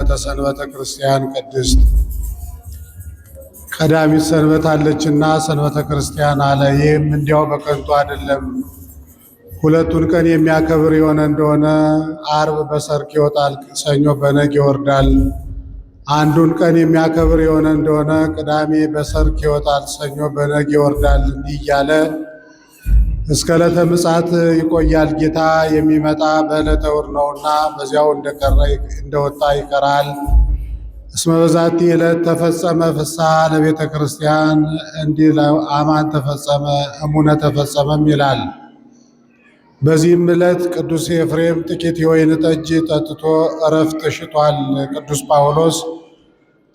ዕለተ ሰንበተ ክርስቲያን ቅድስት ቀዳሚት ሰንበት አለችና ሰንበተ ክርስቲያን አለ። ይህም እንዲያው በከንቱ አይደለም። ሁለቱን ቀን የሚያከብር የሆነ እንደሆነ አርብ በሰርክ ይወጣል፣ ሰኞ በነግ ይወርዳል። አንዱን ቀን የሚያከብር የሆነ እንደሆነ ቅዳሜ በሰርክ ይወጣል፣ ሰኞ በነግ ይወርዳል። እንዲህ እያለ እስከ ዕለተ ምጽአት ይቆያል። ጌታ የሚመጣ በዕለተ እሑድ ነውና በዚያው እንደወጣ ይቀራል። እስመ በዛቲ ዕለት ተፈጸመ ፍስሐ ለቤተ ክርስቲያን እንዲል አማን ተፈጸመ እሙነ ተፈጸመም ይላል። በዚህም ዕለት ቅዱስ ኤፍሬም ጥቂት የወይን ጠጅ ጠጥቶ እረፍት ሽቷል። ቅዱስ ጳውሎስ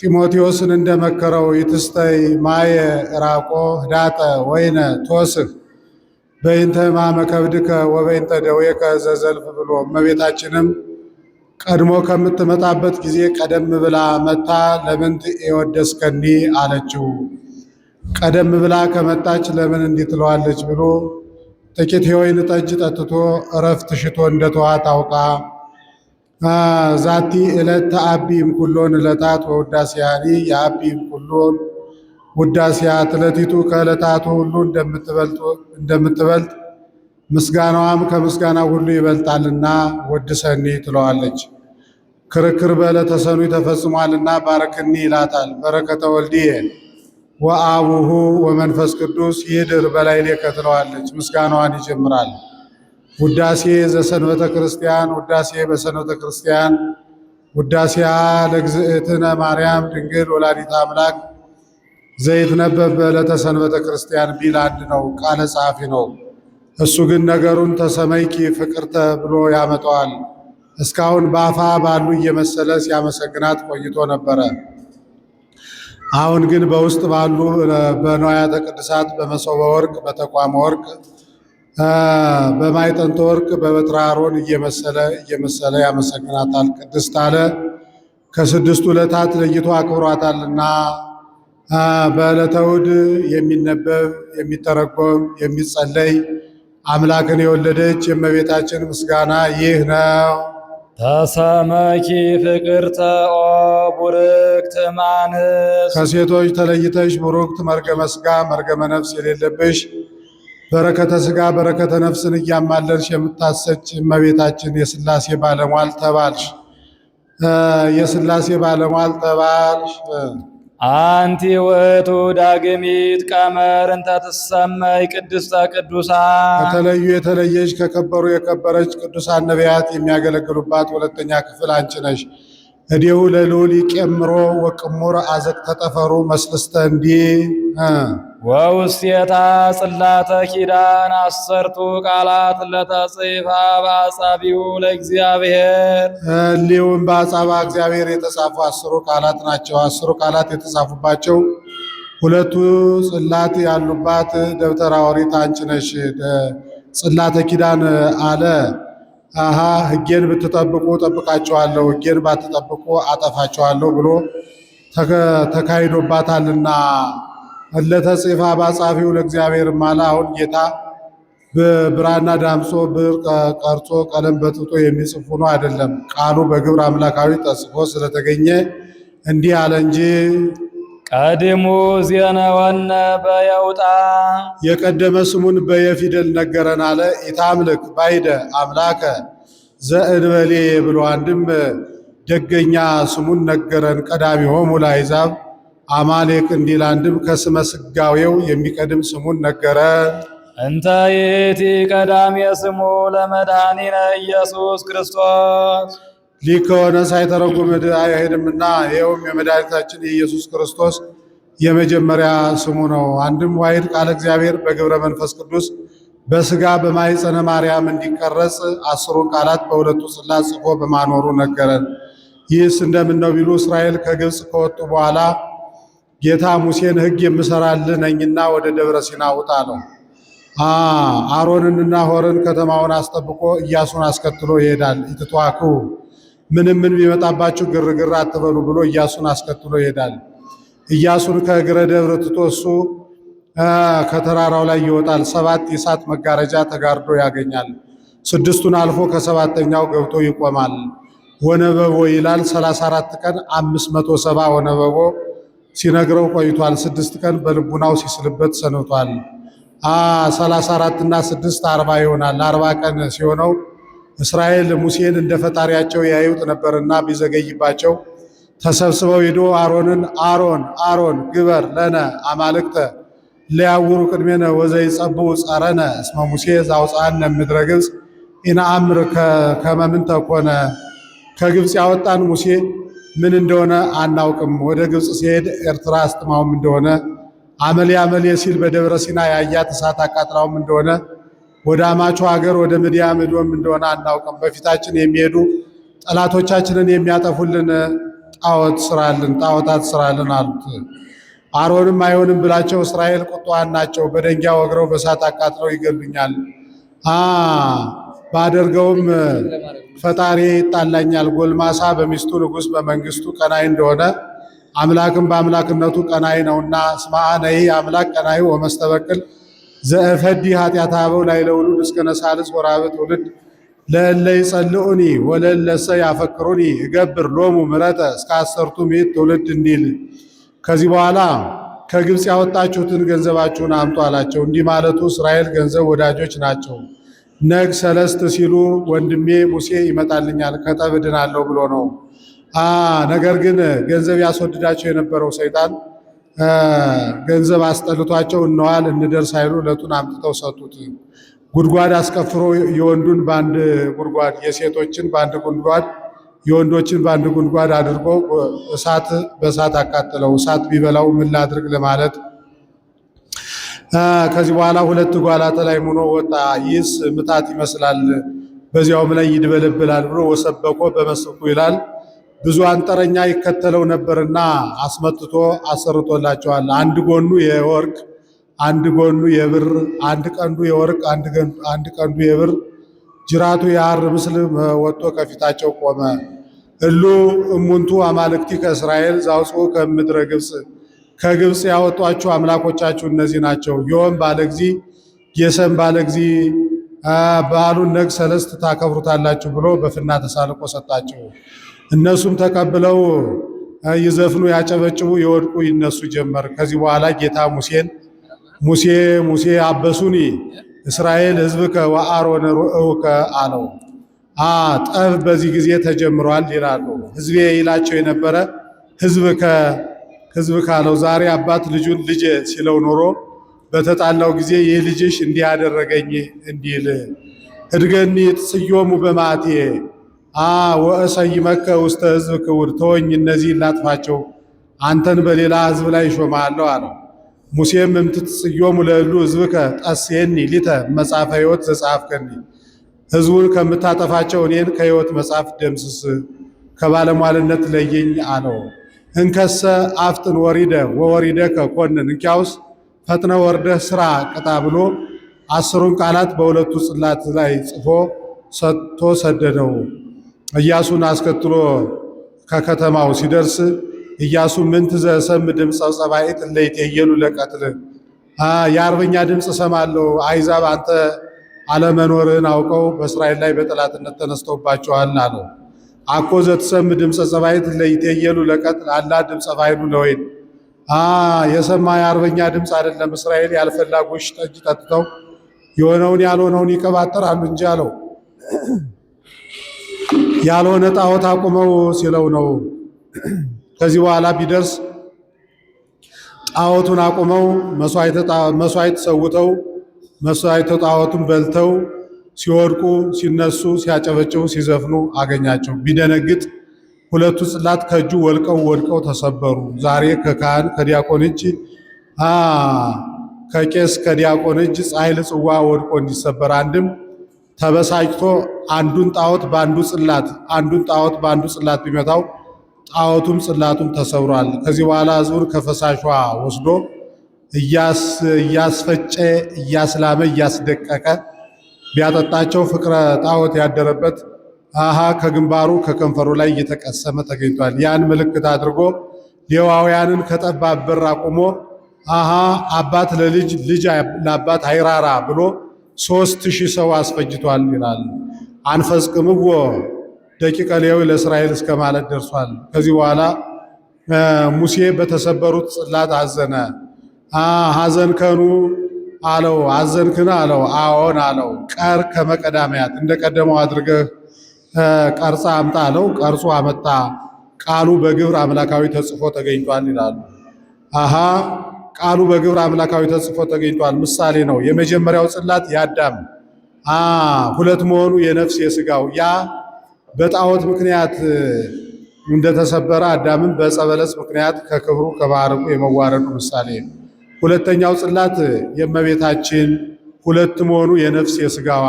ጢሞቴዎስን እንደመከረው ይትስተይ ማየ ራቆ ህዳጠ ወይነ ትወስህ በይንተ ሕማመ ከብድከ ወበይንተ ደዌከ ዘዘልፍ ብሎ እመቤታችንም ቀድሞ ከምትመጣበት ጊዜ ቀደም ብላ መጣ ለምን የወደስከኒ አለችው። ቀደም ብላ ከመጣች ለምን እንዲህ ትለዋለች ብሎ ጥቂት የወይን ጠጅ ጠጥቶ እረፍት ሽቶ እንደተዋት አውቃ ዛቲ ዕለት ተአቢም ኩሎን ዕለታት ወውዳሴያኒ የአቢም ኩሎን ውዳሴያት ዕለቲቱ ከዕለታቱ ሁሉ እንደምትበልጥ ምስጋናዋም ከምስጋና ሁሉ ይበልጣልና ወድሰኒ ትለዋለች። ክርክር በዕለተ ሰኑይ ተፈጽሟልና ባረክኒ ይላታል። በረከተ ወልድየ ወአቡሁ ወመንፈስ ቅዱስ ይድር በላዕሌከ ትለዋለች። ምስጋናዋን ይጀምራል። ውዳሴ ዘሰንበተ ክርስቲያን ውዳሴ በሰንበተ ክርስቲያን ውዳሴያ ለእግዝእትነ ማርያም ድንግል ወላዲተ አምላክ ዘይትነበብ በዕለተ ሰንበተ ክርስቲያን ቢል አንድ ነው፣ ቃለ ጸሐፊ ነው። እሱ ግን ነገሩን ተሰመይኪ ፍቅርተ ብሎ ያመጣዋል። እስካሁን በአፋ ባሉ እየመሰለ ሲያመሰግናት ቆይቶ ነበረ። አሁን ግን በውስጥ ባሉ በንዋያተ ቅድሳት በመሶበ ወርቅ፣ በተቋመ ወርቅ፣ በማዕጠንተ ወርቅ፣ በበትረ አሮን እየመሰለ ያመሰግናታል። ቅድስት አለ ከስድስቱ ዕለታት ለይቶ አክብሯታልና በዕለተ እሑድ የሚነበብ የሚተረጎም የሚጸለይ አምላክን የወለደች የእመቤታችን ምስጋና ይህ ነው። ተሰመኪ ፍቅርተ ኦ ቡርክት እማንስት ከሴቶች ተለይተሽ ቡሩክት መርገመ ሥጋ መርገመ ነፍስ የሌለብሽ በረከተ ሥጋ በረከተ ነፍስን እያማለልሽ የምታሰች እመቤታችን የሥላሴ ባለሟል ተባልሽ። የሥላሴ ባለሟል ተባልሽ። አንቲ ውእቱ ዳግሚት ቀመር እንተ ትሰመይ ቅድስተ ቅዱሳን ከተለዩ የተለየች ከከበሩ የከበረች ቅዱሳን ነቢያት የሚያገለግሉባት ሁለተኛ ክፍል አንቺ ነሽ። እዴሁ ለልዑል ይቄምሮ ወቅሙር አዘቅተ ጠፈሩ መስልስተ እንዲህ ወውስቴታ ጽላተ ኪዳን አሰርቱ ቃላት ለተጽሕፋ በአጻቢሁ ለእግዚአብሔር እሊሁም በአጻባ እግዚአብሔር የተጻፉ 10 ቃላት ናቸው። 10 ቃላት የተጻፉባቸው ሁለቱ ጽላት ያሉባት ደብተራ ኦሪት አንቺ ነሽ። ጽላተ ኪዳን አለ ሕጌን ብትጠብቁ ጠብቃቸዋለሁ፣ ሕጌን ባትጠብቁ አጠፋቸዋለሁ ብሎ ተካሂዶባታልና እለተጽሕፋ በአጻቢሁ ለእግዚአብሔር ማለ። አሁን ጌታ በብራና ዳምጾ ብር ቀርጾ ቀለም በጥብጦ የሚጽፉ ነው አይደለም። ቃሉ በግብር አምላካዊ ተጽፎ ስለተገኘ እንዲህ አለ እንጂ ቀድሙ ዜነወነ በየውጣ የቀደመ ስሙን በየፊደል ነገረን አለ። ኢታምልክ ባይደ አምላከ ዘእንበሌ ብሎ አንድም ደገኛ ስሙን ነገረን። ቀዳሚሆሙ ለአሕዛብ አማሌቅ እንዲል አንድም ከስመ ሥጋዌው የሚቀድም ስሙን ነገረን። እንተ ይእቲ ቀዳሜ ስሙ ለመድኃኒነ ኢየሱስ ክርስቶስ ሊክ ከሆነ ሳይተረጉም አይሄድምና ይኸውም የመድኃኒታችን የኢየሱስ ክርስቶስ የመጀመሪያ ስሙ ነው። አንድም ዋሕድ ቃለ እግዚአብሔር በግብረ መንፈስ ቅዱስ በሥጋ በማኅፀነ ማርያም እንዲቀረጽ 10ሩን ቃላት በሁለቱ ጽላት ጽፎ በማኖሩ ነገረን። ይህስ እንደምን ነው ቢሉ እስራኤል ከግብፅ ከወጡ በኋላ ጌታ ሙሴን ሕግ የምሰራልህ ነኝና ወደ ደብረ ሲና ውጣ አለው። አሮንንና ሆርን ከተማውን አስጠብቆ ኢያሱን አስከትሎ ይሄዳል። ኢትትዋክኡ ምንም ምን ቢመጣባችሁ ግርግር አትበሉ ብሎ ኢያሱን አስከትሎ ይሄዳል። ኢያሱን ከእግረ ደብረ ትቶ እሱ ከተራራው ላይ ይወጣል። 7 የእሳት መጋረጃ ተጋርዶ ያገኛል። 6ቱን አልፎ ከ7ኛው ገብቶ ይቆማል። ወነበቦ ይላል። 34 ቀን 570 ወነበቦ ሲነግረው ቆይቷል። 6 ቀን በልቡናው ሲስልበት ሰንብቷል። 34 እና 6 40 ይሆናል። 40 ቀን ሲሆነው እስራኤል ሙሴን እንደ ፈጣሪያቸው ያዩት ነበርና ቢዘገይባቸው ተሰብስበው ሄዶ አሮን ግበር ለነ አማልክተ ለያውሩ ቅድሜነ ወዘይጸብኡ ጸረነ እስመ ሙሴ ዘአውፅአነ እምድረ ግብፅ ኢነአምር ከመ ምንተ ኮነ። ከግብፅ ያወጣን ሙሴ ምን እንደሆነ አናውቅም። ወደ ግብፅ ሲሄድ ኤርትራ አስጥማውም እንደሆነ አመሌ ሲል በደብረ ሲና ያያት እሳት አቃጥላውም እንደሆነ ወደ አማቹ ሀገር ወደ ምድያም ሄዶም እንደሆነ አናውቅም። በፊታችን የሚሄዱ ጠላቶቻችንን የሚያጠፉልን ጣዖታት ስራልን አሉት። አሮንም አይሆንም ብላቸው እስራኤል ቁጣዋን ናቸው። በደንጊያ ወግረው በእሳት አቃጥለው ይገሉኛል። ባደርገውም ፈጣሪ ይጣላኛል። ጎልማሳ በሚስቱ ንጉሥ በመንግስቱ ቀናይ እንደሆነ አምላክም በአምላክነቱ ቀናይ ነውና እስመ አነሂ አምላክ ቀናይ ወመስተበቅል ዘእፈዲ ኃጢአተ አበው ላዕለ ውሉድ እስከ ነሣልስ ወራብዕ ትውልድ ለእለ ይጸልኡኒ ወለእለሰ ያፈቅሩኒ እገብር ሎሙ ምሕረተ እስከ 10ቱ ምዕት ትውልድ እንዲል ከዚህ በኋላ ከግብፅ ያወጣችሁትን ገንዘባችሁን አምጡ አላቸው። እንዲህ ማለቱ እስራኤል ገንዘብ ወዳጆች ናቸው። ነግ ሰለስት ሲሉ ወንድሜ ሙሴ ይመጣልኛል ከጠብ እድናለሁ ብሎ ነው። ነገር ግን ገንዘብ ያስወድዳቸው የነበረው ሰይጣን ገንዘብ አስጠልቷቸው እንዋል እንደርስ ኃይሉ ዕለቱን አምጥተው ሰጡት። ጉድጓድ አስቀፍሮ የወንዱን በአንድ ጉድጓድ የሴቶችን በአንድ ጉድጓድ የወንዶችን በአንድ ጉድጓድ አድርጎ እሳት በእሳት አቃጥለው እሳት ቢበላው ምን ላድርግ ለማለት ከዚህ በኋላ 2 ጓላተ ላይ ሆኖ ወጣ። ይህስ ምታት ይመስላል በዚያውም ላይ ይድበለብላል ብሎ ወሰበኮ በመስኩ ይላል። ብዙ አንጥረኛ ይከተለው ነበርና አስመትቶ አሰርቶላቸዋል። አንድ ጎኑ የወርቅ አንድ ጎኑ የብር አንድ ቀንዱ የወርቅ አንድ ቀንዱ የብር ጅራቱ የሐር ምስል ወጥቶ ከፊታቸው ቆመ። እሉ እሙንቱ አማልክቲ ከእስራኤል ዘአውጽኡ ከምድረ ግብፅ ከግብፅ ያወጧችሁ አምላኮቻችሁ እነዚህ ናቸው። ዮም ባለጊዜ የሰም ባለጊዜ በዓሉን ነግ ሰለስት ታከብሩታላችሁ ብሎ በፍና ተሳልቆ ሰጣቸው። እነሱም ተቀብለው ይዘፍኑ ያጨበጭቡ ይወድቁ ይነሱ ጀመር። ከዚህ በኋላ ጌታ ሙሴን ሙሴ አበሱኒ እስራኤል ሕዝብከ ወአሮን ርዑከ አለው። ጠብ በዚህ ጊዜ ተጀምሯል ይላሉ። ሕዝቤ ይላቸው የነበረ ሕዝብ ካለው ዛሬ አባት ልጁን ልጅ ሲለው ኖሮ በተጣላው ጊዜ ይህ ልጅሽ እንዲህ ያደረገኝ እንዲል እድገኒ ጽዮሙ በማቴ ወእሰይመከ ውስተ ሕዝብ ክቡር ተወኝ እነዚህን ላጥፋቸው አንተን በሌላ ሕዝብ ላይ እሾምሃለሁ አለው። ሙሴም እምትጽዮሙ ለእሉ ሕዝብከ ጠስየኒ ሊተ መጽሐፈ ሕይወት ዘጸሐፍከኒ ሕዝቡን ከምታጠፋቸው እኔን ከሕይወት መጽሐፍ ደምስስ ከባለሟልነት ለየኝ አለው። እንከሰ አፍጥን ወወሪደ ከኮንን እንኪያውስ ፈጥነ ወርደህ ስራ ቅጣ ብሎ 10ሩን ቃላት በሁለቱ ጽላት ላይ ጽፎ ሰጥቶ ሰደደው። ኢያሱን አስከትሎ ከከተማው ሲደርስ ኢያሱ ምንት ዘሰም ድምፀ ጸባኢት ለይቴየሉ ለቀትል የአርበኛ ድምፅ ሰማለሁ አሕዛብ አንተ አለመኖርህን አውቀው በእስራኤል ላይ በጠላትነት ተነስተውባቸዋል አለው። አኮ ዘትሰም ድምፀ ጸባኢት ለይቴየሉ ለቀትል አላ ድምፀ ፋይሉ ለወይን የሰማ የአርበኛ ድምፅ አይደለም። እስራኤል ያልፈላ ጎሽ ጠጅ ጠጥተው የሆነውን ያልሆነውን ይቀባጠራሉ እንጂ አለው። ያልሆነ ጣዖት አቁመው ሲለው ነው። ከዚህ በኋላ ቢደርስ ጣዖቱን አቁመው መስዋዕት ሰውተው መስዋዕት ጣዖቱን በልተው ሲወድቁ ሲነሱ ሲያጨበጭቡ ሲዘፍኑ አገኛቸው። ቢደነግጥ 2ቱ ጽላት ከእጁ ወድቀው ተሰበሩ። ዛሬ ከካህን ከዲያቆን እጅ ከቄስ ከዲያቆን እጅ ጻሕል ጽዋ ወድቆ እንዲሰበር አንድም ተበሳጭቶ አንዱን ጣዖት በአንዱ ጽላት ቢመታው ጣዖቱም ጽላቱም ተሰብሯል። ከዚህ በኋላ ሕዝቡን ከፈሳሿ ወስዶ እያስፈጨ እያስላመ እያስደቀቀ ቢያጠጣቸው ፍቅረ ጣዖት ያደረበት ከግንባሩ ከከንፈሩ ላይ እየተቀሰመ ተገኝቷል። ያን ምልክት አድርጎ ሌዋውያንን ከጠባብ በር አቁሞ አባት ለልጅ ልጅ ለአባት አይራራ ብሎ 3000 ሰው አስፈጅቷል ይላል። አንፈጽክምዎ ደቂቀ ሌዊ ለእስራኤል እስከ ማለት ደርሷል። ከዚህ በኋላ ሙሴ በተሰበሩት ጽላት አዘነ። ሐዘንከኑ አለው። አዘንክን አለው። አዎን አለው። ቀር ከመቀዳሚያት እንደቀደመው አድርገህ ቀርጻ አምጣ አለው። ቀርጾ አመጣ። ቃሉ በግብር አምላካዊ ተጽፎ ተገኝቷል ይላሉ። ቃሉ በግብር አምላካዊ ተጽፎ ተገኝቷል ምሳሌ ነው። የመጀመሪያው ጽላት የአዳም ሁለት መሆኑ የነፍስ የሥጋው ያ በጣዖት ምክንያት እንደተሰበረ አዳምን በዕፀ በለስ ምክንያት ከክብሩ ከባህርቁ የመዋረዱ ምሳሌ። ሁለተኛው ጽላት የእመቤታችን ሁለት መሆኑ የነፍስ የሥጋዋ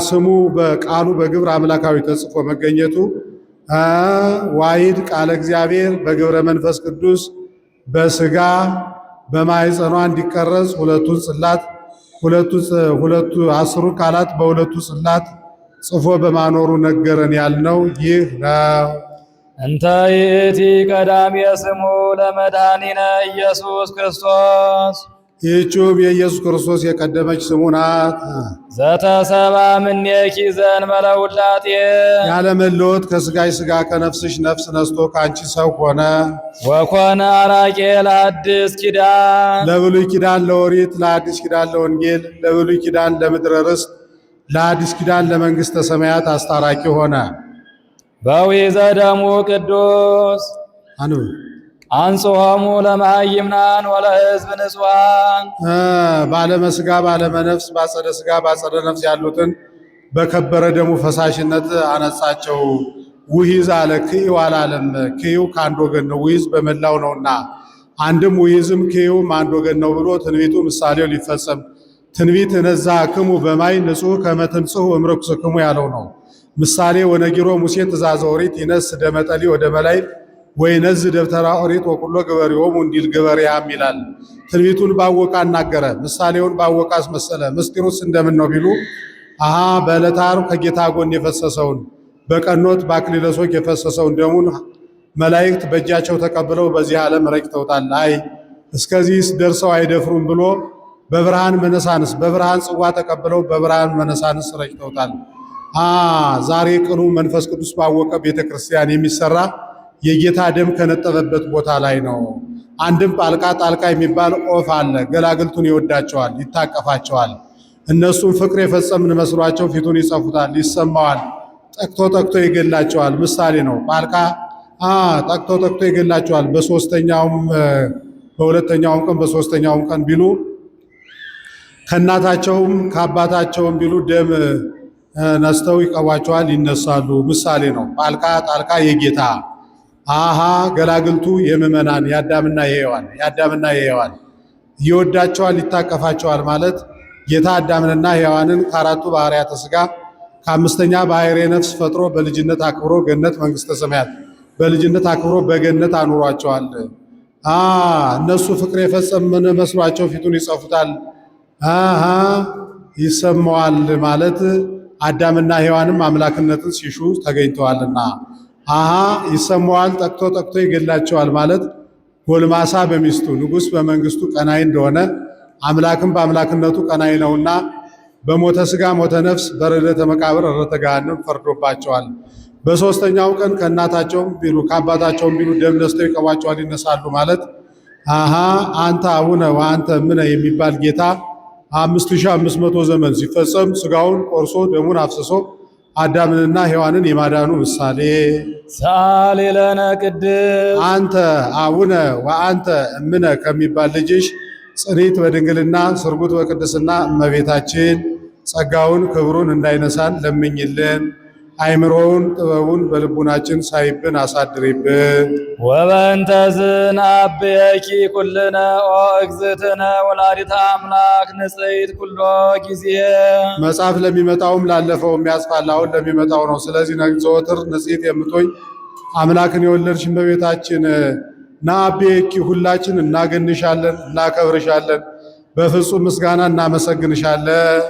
ስሙ በቃሉ በግብር አምላካዊ ተጽፎ መገኘቱ ዋሂድ ቃለ እግዚአብሔር በግብረ መንፈስ ቅዱስ በሥጋ በማኅፀኗ እንዲቀረጽ ሁለቱን ጽላት ሁለቱ አስሩን ቃላት በሁለቱ ጽላት ጽፎ በማኖሩ ነገረን ያልነው ይህ ነው። እንተ ይእቲ ቀዳምየ ስሙ ለመድኃኒነ ኢየሱስ ክርስቶስ ይህችውም የኢየሱስ ክርስቶስ የቀደመች ስሙ ናት። ዘተሰባ እምኔኪ ዘእንበለ ውላጤ ያለመለወጥ ከሥጋሽ ሥጋ ከነፍስሽ ነፍስ ነስቶ ከአንቺ ሰው ሆነ። ወኮነ አራቄ ለአዲስ ኪዳን ለብሉይ ኪዳን ለኦሪት ለአዲስ ኪዳን ለወንጌል ለብሉይ ኪዳን ለምድረ ርስት ለአዲስ ኪዳን ለመንግሥተ ሰማያት አስታራቂ ሆነ። በዊዘ ደሙ ቅዱስ አንጽሖሙ ለመሃይምናን ወለሕዝብ ንጹሐን ባለመስጋ ባለመነፍስ ባጸደ ሥጋ ባጸደ ነፍስ ያሉትን በከበረ ደሙ ፈሳሽነት አነጻቸው። ውሂዝ አለ ክዩ አላለም። ክዩ ከአንድ ወገን ነው፣ ውሂዝ በመላው ነውና አንድም ውሂዝም ክዩም አንድ ወገን ነው ብሎ ትንቢቱ ምሳሌው ሊፈጸም ትንቢት ነዛክሙ በማይ ንጹሕ ከመ ትንጽሑ እምርኩስክሙ ያለው ነው። ምሳሌ ወነጊሮ ሙሴ ትእዛዘ ኦሪት ይነስ ደመጠሊ ወደ መላይ ወይነዝ ደብተራ ኦሪት ወኩሎ ገበሬዎሙ እንዲል ገበሬያም ይላል። ትንቢቱን ባወቃ አናገረ፣ ምሳሌውን ባወቃ አስመሰለ። ምስጢሩስ እንደምን ነው ቢሉ በዕለተ ዓርብ ከጌታ ጎን የፈሰሰውን በቀኖት በአክሊለ ሦክ የፈሰሰውን ደሙን መላእክት በእጃቸው ተቀብለው በዚህ ዓለም ረጭተውታል። አይ እስከዚህስ ደርሰው አይደፍሩም ብሎ በብርሃን መነሳንስ በብርሃን ጽዋ ተቀብለው በብርሃን መነሳንስ ረጭተውታል። ዛሬ ቅኑ መንፈስ ቅዱስ ባወቀ ቤተ ክርስቲያን የሚሰራ የጌታ ደም ከነጠበበት ቦታ ላይ ነው። አንድም ጣልቃ የሚባል ኦፍ አለ። ገላግልቱን ይወዳቸዋል፣ ይታቀፋቸዋል። እነሱም ፍቅር የፈጸምን መስሏቸው ፊቱን ይጸፉታል፣ ይሰማዋል። ጠቅቶ ይገላቸዋል። ምሳሌ ነው። ጣልቃ ጠቅቶ ይገላቸዋል። በሁለተኛውም ቀን በሶስተኛውም ቀን ቢሉ ከእናታቸውም ከአባታቸውም ቢሉ ደም ነስተው ይቀቧቸዋል፣ ይነሳሉ። ምሳሌ ነው። ጣልቃ የጌታ ገላግልቱ የምእመናን የአዳምና የሔዋን ይወዳቸዋል፣ ይታቀፋቸዋል ማለት ጌታ አዳምንና ሔዋንን ከአራቱ ባህርያተ ሥጋ ከአምስተኛ ባህርየ ነፍስ ፈጥሮ በልጅነት አክብሮ ገነት መንግሥተ ሰማያት በልጅነት አክብሮ በገነት አኑሯቸዋል። እነሱ ፍቅር የፈጸምን መስሏቸው ፊቱን ይጸፉታል፣ ይሰማዋል ማለት አዳምና ሔዋንም አምላክነትን ሲሹ ተገኝተዋልና ይሰማዋል። ጠቅቶ ይገላቸዋል ማለት ጎልማሳ በሚስቱ ንጉሥ በመንግስቱ ቀናይ እንደሆነ አምላክም በአምላክነቱ ቀናይ ነውና በሞተ ሥጋ ሞተ ነፍስ በርደተ መቃብር ርደተ ገሃነም ፈርዶባቸዋል። በሦስተኛው ቀን ከእናታቸውም ቢሉ ከአባታቸውም ቢሉ ደም ነስተው ይቀቧቸዋል፣ ይነሳሉ ማለት አንተ አቡነ ወአንተ እምነ የሚባል ጌታ 5500 ዘመን ሲፈጸም ሥጋውን ቆርሶ ደሙን አፍስሶ አዳምንና ሔዋንን የማዳኑ ምሳሌ። ሰአሊ ለነ ቅድስት አንተ አቡነ ወአንተ እምነ ከሚባል ልጅሽ ጽኒት በድንግልና ስርጉት በቅድስና እመቤታችን ጸጋውን ክብሩን እንዳይነሳን ለምኝልን። አይምሮውን ጥበቡን በልቡናችን ሳይብን አሳድሪብን። ወበእንተ ዝንአብየኪ ኩልነ ኦ እግዝእትነ ወላዲተ አምላክ ንጽሕት ኩሎ ጊዜ። መጽሐፍ ለሚመጣውም ላለፈውም ያጽፋል፣ አሁን ለሚመጣው ነው። ስለዚህ ዘወትር ንጽሕት የምትሆኝ አምላክን የወለድሽ እመቤታችን ናአብየኪ ሁላችን እናገንሻለን፣ እናከብርሻለን፣ በፍጹም ምስጋና እናመሰግንሻለን።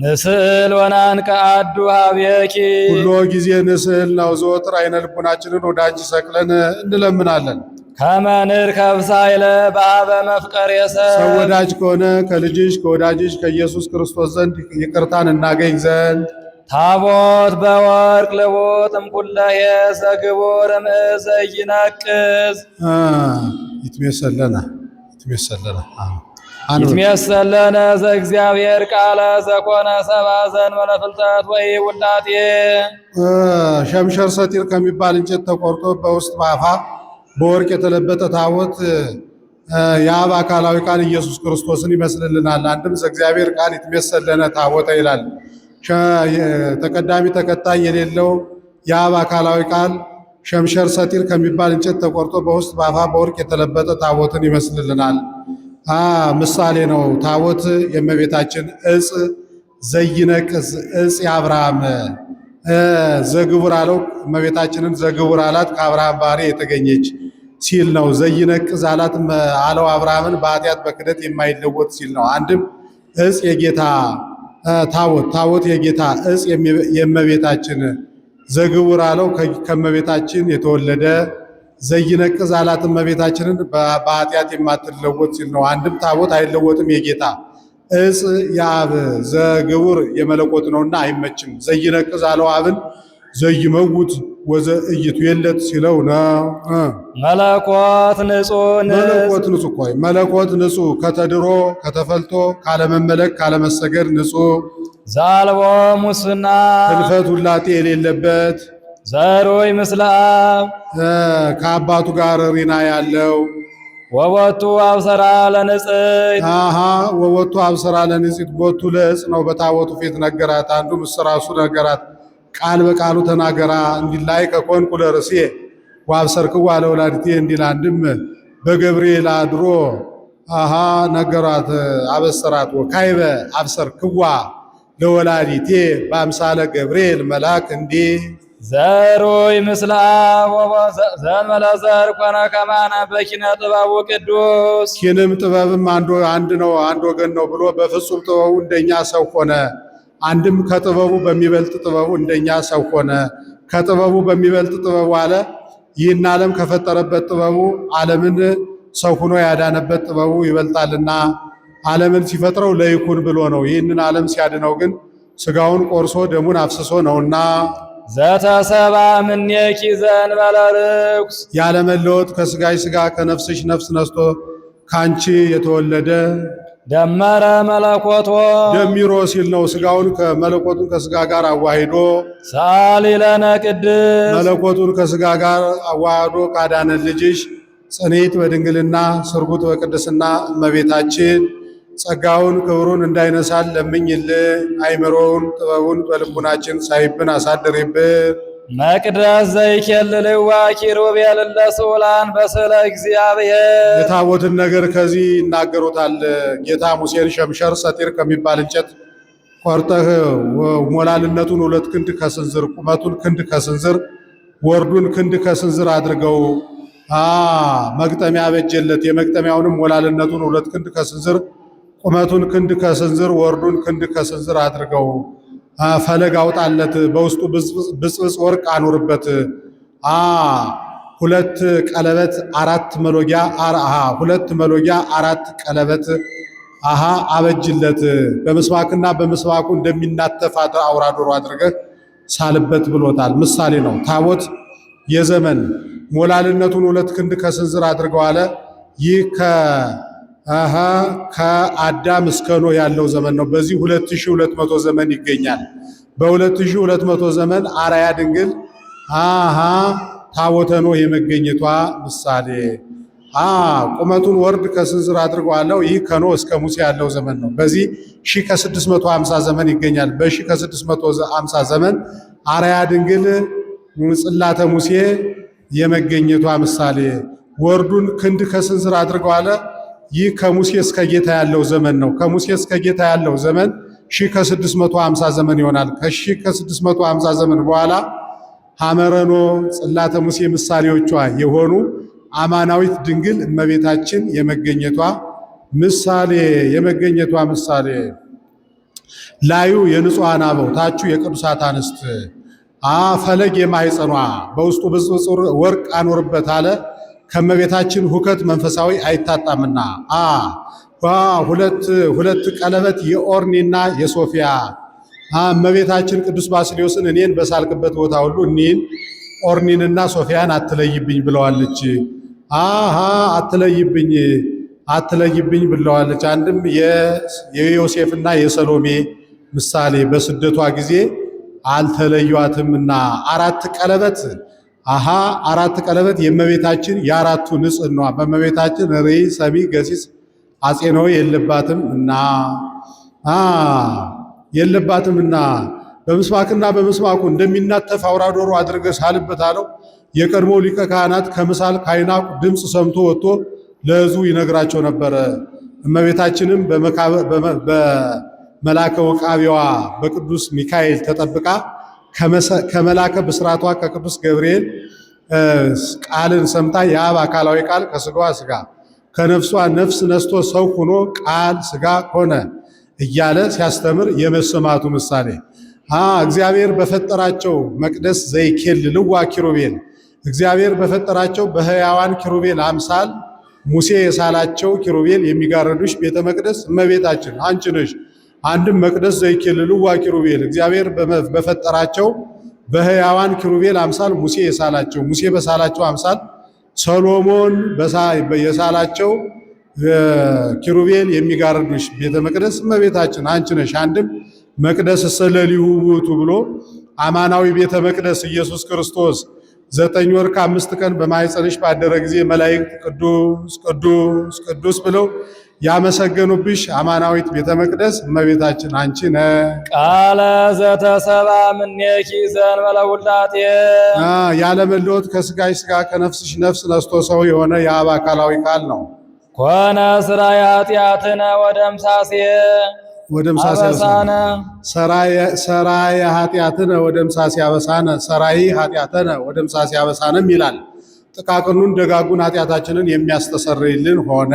ንስእል ወናንከ አዱ ኀቤኪ ሁሉ ጊዜ ንስእል ነው። ዘወትር አይነ ልቡናችንን ወደ አንቺ ሰቅለን እንለምናለን። ከመ ንርከብ ሳይለ በኀበ መፍቀሬ ሰው ወዳጅ ከሆነ ከልጅሽ ከወዳጅሽ ከኢየሱስ ክርስቶስ ዘንድ ይቅርታን እናገኝ ዘንድ ታቦት በወርቅ ልቡጥ እምኩለሄ ዘግቡር እምእዘ ይነቅዝ ይትሜሰለነ ይትሜሰለነ ዘእግዚአብሔር ቃለ ዘኮነ ሰብአ ዘእንበለ ፍልጠት ወይ ውላጤ። ሸምሸር ሰጢር ከሚባል እንጨት ተቆርጦ በውስጥ በአፋ በወርቅ የተለበጠ ታቦት የአብ አካላዊ ቃል ኢየሱስ ክርስቶስን ይመስልልናል። አንድም ዘእግዚአብሔር ቃል ይትሜሰለነ ታቦተ ይላል። ተቀዳሚ ተከታይ የሌለው የአብ አካላዊ ቃል ሸምሸር ሰጢር ከሚባል እንጨት ተቆርጦ በውስጥ በአፋ በወርቅ የተለበጠ ታቦትን ይመስልልናል። ምሳሌ ነው። ታቦት የእመቤታችን ዕፅ ዘይነቅዝ ዕፅ የአብርሃም ዘግቡር አለው። እመቤታችንን ዘግቡር አላት ከአብርሃም ባህሪ የተገኘች ሲል ነው። ዘይነቅዝ አላት አለው አብርሃምን በኃጢአት በክደት የማይለወጥ ሲል ነው። አንድም ዕፅ የጌታ ታቦት የጌታ ዕፅ የእመቤታችን ዘግቡር አለው ከእመቤታችን የተወለደ ዘይነቅዝ አላት እመቤታችንን በኃጢአት የማትለወጥ ሲል ነው። አንድም ታቦት አይለወጥም የጌታ ዕፅ የአብ ዘግቡር የመለኮት ነውና አይመችም። ዘይነቅዝ አለው አብን ዘይመውት ወዘእይቱ የለት ሲለው ነው። መለኮት ንጹሕ መለኮት ንጹሕ ከተድሮ ከተፈልጦ ካለመመለክ ካለመሰገድ ንጹሕ ዛልቦ ሙስና ህልፈት ውላጤ የሌለበት ዘሮይ ምስለ አብ ከአባቱ ጋር ሪና ያለው ወቦቱ አብሰራ ለንጽሕት ወቦቱ አብሰራ ለንጽሕት ቦቱ ለዕፅ ነው። በታቦቱ ፊት ነገራት። አንዱ ምስራሱ ነገራት ቃል በቃሉ ተናገራ እንዲላይ ከኮንኩ ለርእሴ ወአብሰርክዋ ለወላዲቴ እንዲል። አንድም በገብርኤል አድሮ ነገራት አበሰራት። ወካይበ አብሰርክዋ ለወላዲቴ በአምሳለ ገብርኤል መልአክ እንዲህ ዘሮይ ምስለ አብ ዘእንበለ ዘር ኮነ ከማነ በኪነ ጥበቡ ቅዱስ። ኪንም ጥበብም አንድ ነው አንድ ወገን ነው ብሎ በፍጹም ጥበቡ እንደኛ ሰው ሆነ። አንድም ከጥበቡ በሚበልጥ ጥበቡ እንደኛ ሰው ሆነ። ከጥበቡ በሚበልጥ ጥበቡ አለ ይህን ዓለም ከፈጠረበት ጥበቡ ዓለምን ሰው ሆኖ ያዳነበት ጥበቡ ይበልጣልና ዓለምን ሲፈጥረው ለይኩን ብሎ ነው። ይህንን ዓለም ሲያድነው ግን ሥጋውን ቆርሶ ደሙን አፍስሶ ነውና ዘተሰባ እምኔኪ ዘእንበለ ርኩስ ያለመለወጥ ከሥጋሽ ሥጋ ከነፍስሽ ነፍስ ነስቶ ካንቺ የተወለደ ደመረ መለኮቶ ደሚሮ ሲል ነው። ሥጋውን ከመለኮቱን ከሥጋ ጋር አዋሂዶ ሳሊ ለነ ቅድስ መለኮቱን ከሥጋ ጋር አዋህዶ ካዳነን ልጅሽ ጽኔት በድንግልና ስርጉት በቅድስና እመቤታችን ጸጋውን ክብሩን እንዳይነሳል ለምኝልን። አይምሮውን ጥበቡን በልቡናችን ሳይብን አሳድሪብን። መቅደስ ዘይኬልልዋ ኪሩቤል ለስዑላን በስእለ እግዚአብሔር። የታቦትን ነገር ከዚህ ይናገሩታል። ጌታ ሙሴን ሸምሸር ሰጢር ከሚባል እንጨት ቆርጠህ ሞላልነቱን 2 ክንድ ከስንዝር ቁመቱን ክንድ ከስንዝር ወርዱን ክንድ ከስንዝር አድርገው መግጠሚያ በጀለት። የመግጠሚያውንም ሞላልነቱን 2 ክንድ ከስንዝር ቁመቱን ክንድ ከስንዝር ወርዱን ክንድ ከስንዝር አድርገው ፈለግ አውጣለት። በውስጡ ብጽብጽ ወርቅ አኑርበት። 2 ቀለበት 4 መሎጊያ 2 መሎጊያ 4 ቀለበት አበጅለት። በምስማክና በምስማኩ እንደሚናተፍ አውራ ዶሮ አድርገህ ሳልበት ብሎታል። ምሳሌ ነው። ታቦት የዘመን ሞላልነቱን 2 ክንድ ከስንዝር አድርገው አለ። ይህ ከአዳም እስከ ኖህ ያለው ዘመን ነው። በዚህ 2200 ዘመን ይገኛል። በ2200 ዘመን አርአያ ድንግል ታቦተ ኖህ የመገኘቷ ምሳሌ ቁመቱን ወርድ ከስንዝር አድርገዋለሁ። ይህ ከኖህ እስከ ሙሴ ያለው ዘመን ነው። በዚህ 1650 ዘመን ይገኛል። በ1650 ዘመን አርአያ ድንግል ጽላተ ሙሴ የመገኘቷ ምሳሌ ወርዱን ክንድ ከስንዝር አድርገዋለ። ይህ ከሙሴ እስከ ጌታ ያለው ዘመን ነው። ከሙሴ እስከ ጌታ ያለው ዘመን 1650 ዘመን ይሆናል። ከ1650 ዘመን በኋላ ሐመረኖ ጽላተ ሙሴ ምሳሌዎቿ የሆኑ አማናዊት ድንግል እመቤታችን የመገኘቷ ምሳሌ ላዩ የንጹሐን አበው ታቹ የቅዱሳት አንስት ፈለግ የማይጸኗ በውስጡ ብጽብጽ ወርቅ አኖርበት አለ። ከመቤታችን ሁከት መንፈሳዊ አይታጣምና 2 ቀለበት የኦርኒና የሶፊያ እመቤታችን ቅዱስ ባስልዮስን እኔን በሳልክበት ቦታ ሁሉ እኒህን ኦርኒንና ሶፊያን አትለይብኝ ብለዋለች። አትለይብኝ ብለዋለች። አንድም የዮሴፍና የሰሎሜ ምሳሌ በስደቷ ጊዜ አልተለዩአትምና አራት ቀለበት የእመቤታችን የአራቱ ንጽሕናዋ በእመቤታችን ርዕይ ሰሚ ገሲስ አጼነው የለባትምና በምስማክና በምስማኩ እንደሚናተፍ አውራ ዶሮ አድርገህ ሳልበት አለው። የቀድሞ ሊቀ ካህናት ከምሳል ካይናቁ ድምፅ ሰምቶ ወጥቶ ለሕዝቡ ይነግራቸው ነበረ። እመቤታችንም በመላከ ወቃቢዋ በቅዱስ ሚካኤል ተጠብቃ ከመላከ ብስራቷ ከቅዱስ ገብርኤል ቃልን ሰምታ የአብ አካላዊ ቃል ከስጋዋ ስጋ ከነፍሷ ነፍስ ነስቶ ሰው ሆኖ ቃል ስጋ ሆነ እያለ ሲያስተምር የመሰማቱ ምሳሌ እግዚአብሔር በፈጠራቸው መቅደስ ዘይኬልልዋ ኪሩቤል እግዚአብሔር በፈጠራቸው በሕያዋን ኪሩቤል አምሳል ሙሴ የሳላቸው ኪሩቤል የሚጋረዱሽ ቤተ መቅደስ እመቤታችን አንቺ ነሽ። አንድም መቅደስ ዘይኬልልዋ ኪሩቤል እግዚአብሔር በፈጠራቸው በሕያዋን ኪሩቤል አምሳል ሙሴ በሳላቸው አምሳል ሰሎሞን የሳላቸው ኪሩቤል የሚጋርዱሽ ቤተ መቅደስ እመቤታችን አንቺ ነሽ። አንድም መቅደስ ሰለሊሁ ውእቱ ብሎ አማናዊ ቤተ መቅደስ ኢየሱስ ክርስቶስ 9 ወር ከ5 ቀን በማኅፀንሽ ባደረ ጊዜ መላእክት ቅዱስ ቅዱስ ቅዱስ ብለው ያመሰገኑብሽ አማናዊት ቤተ መቅደስ እመቤታችን አንቺ ነሽ። ቃለ ዘተሰባ እምኔኪ ዘእንበለ ውላጤ ያለ መለወጥ ከሥጋሽ ሥጋ ከነፍስሽ ነፍስ ነስቶ ሰው የሆነ የአብ አካላዊ ቃል ነው። ኮነ ሥራየ ኃጢአትነ ወደምሳሴ አበሳነ ሰራየ ኃጢአትነ ወደምሳሴ አበሳነ ሰራይ ኃጢአትነ ወደምሳሴ አበሳነም ይላል። ጥቃቅኑን ደጋጉን ኃጢአታችንን የሚያስተሰርይልን ሆነ።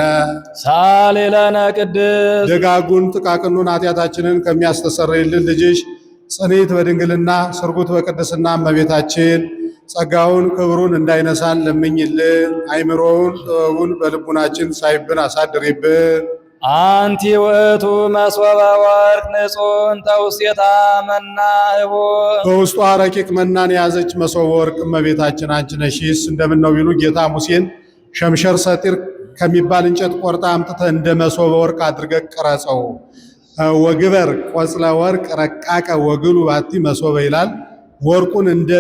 ሳሊ ለነ ቅድስት ደጋጉን ጥቃቅኑን ኃጢአታችንን ከሚያስተሰርይልን ልጅሽ ጽኔት በድንግልና ስርጉት በቅድስና እመቤታችን ጸጋውን ክብሩን እንዳይነሳን ለምኝልን። አይምሮውን ጥበቡን በልቡናችን ሳይብን አሳድሪብን። አንቲ ውእቱ መሶበ ወርቅ ንጹሕ ተውስቴታ መና ህቡ በውስጧ ረቂቅ መናን የያዘች መሶበ ወርቅ እመቤታችን አንቺ ነሽስ። እንደምን ነው ቢሉ ጌታ ሙሴን ሸምሸር ሰጢር ከሚባል እንጨት ቆርጣ አምጥተህ እንደ መሶበ ወርቅ አድርገህ ቅረጸው። ወግበር ቆጽለ ወርቅ ረቃቀ ወግሉ ባቲ መሶበ ይላል። ወርቁን እንደ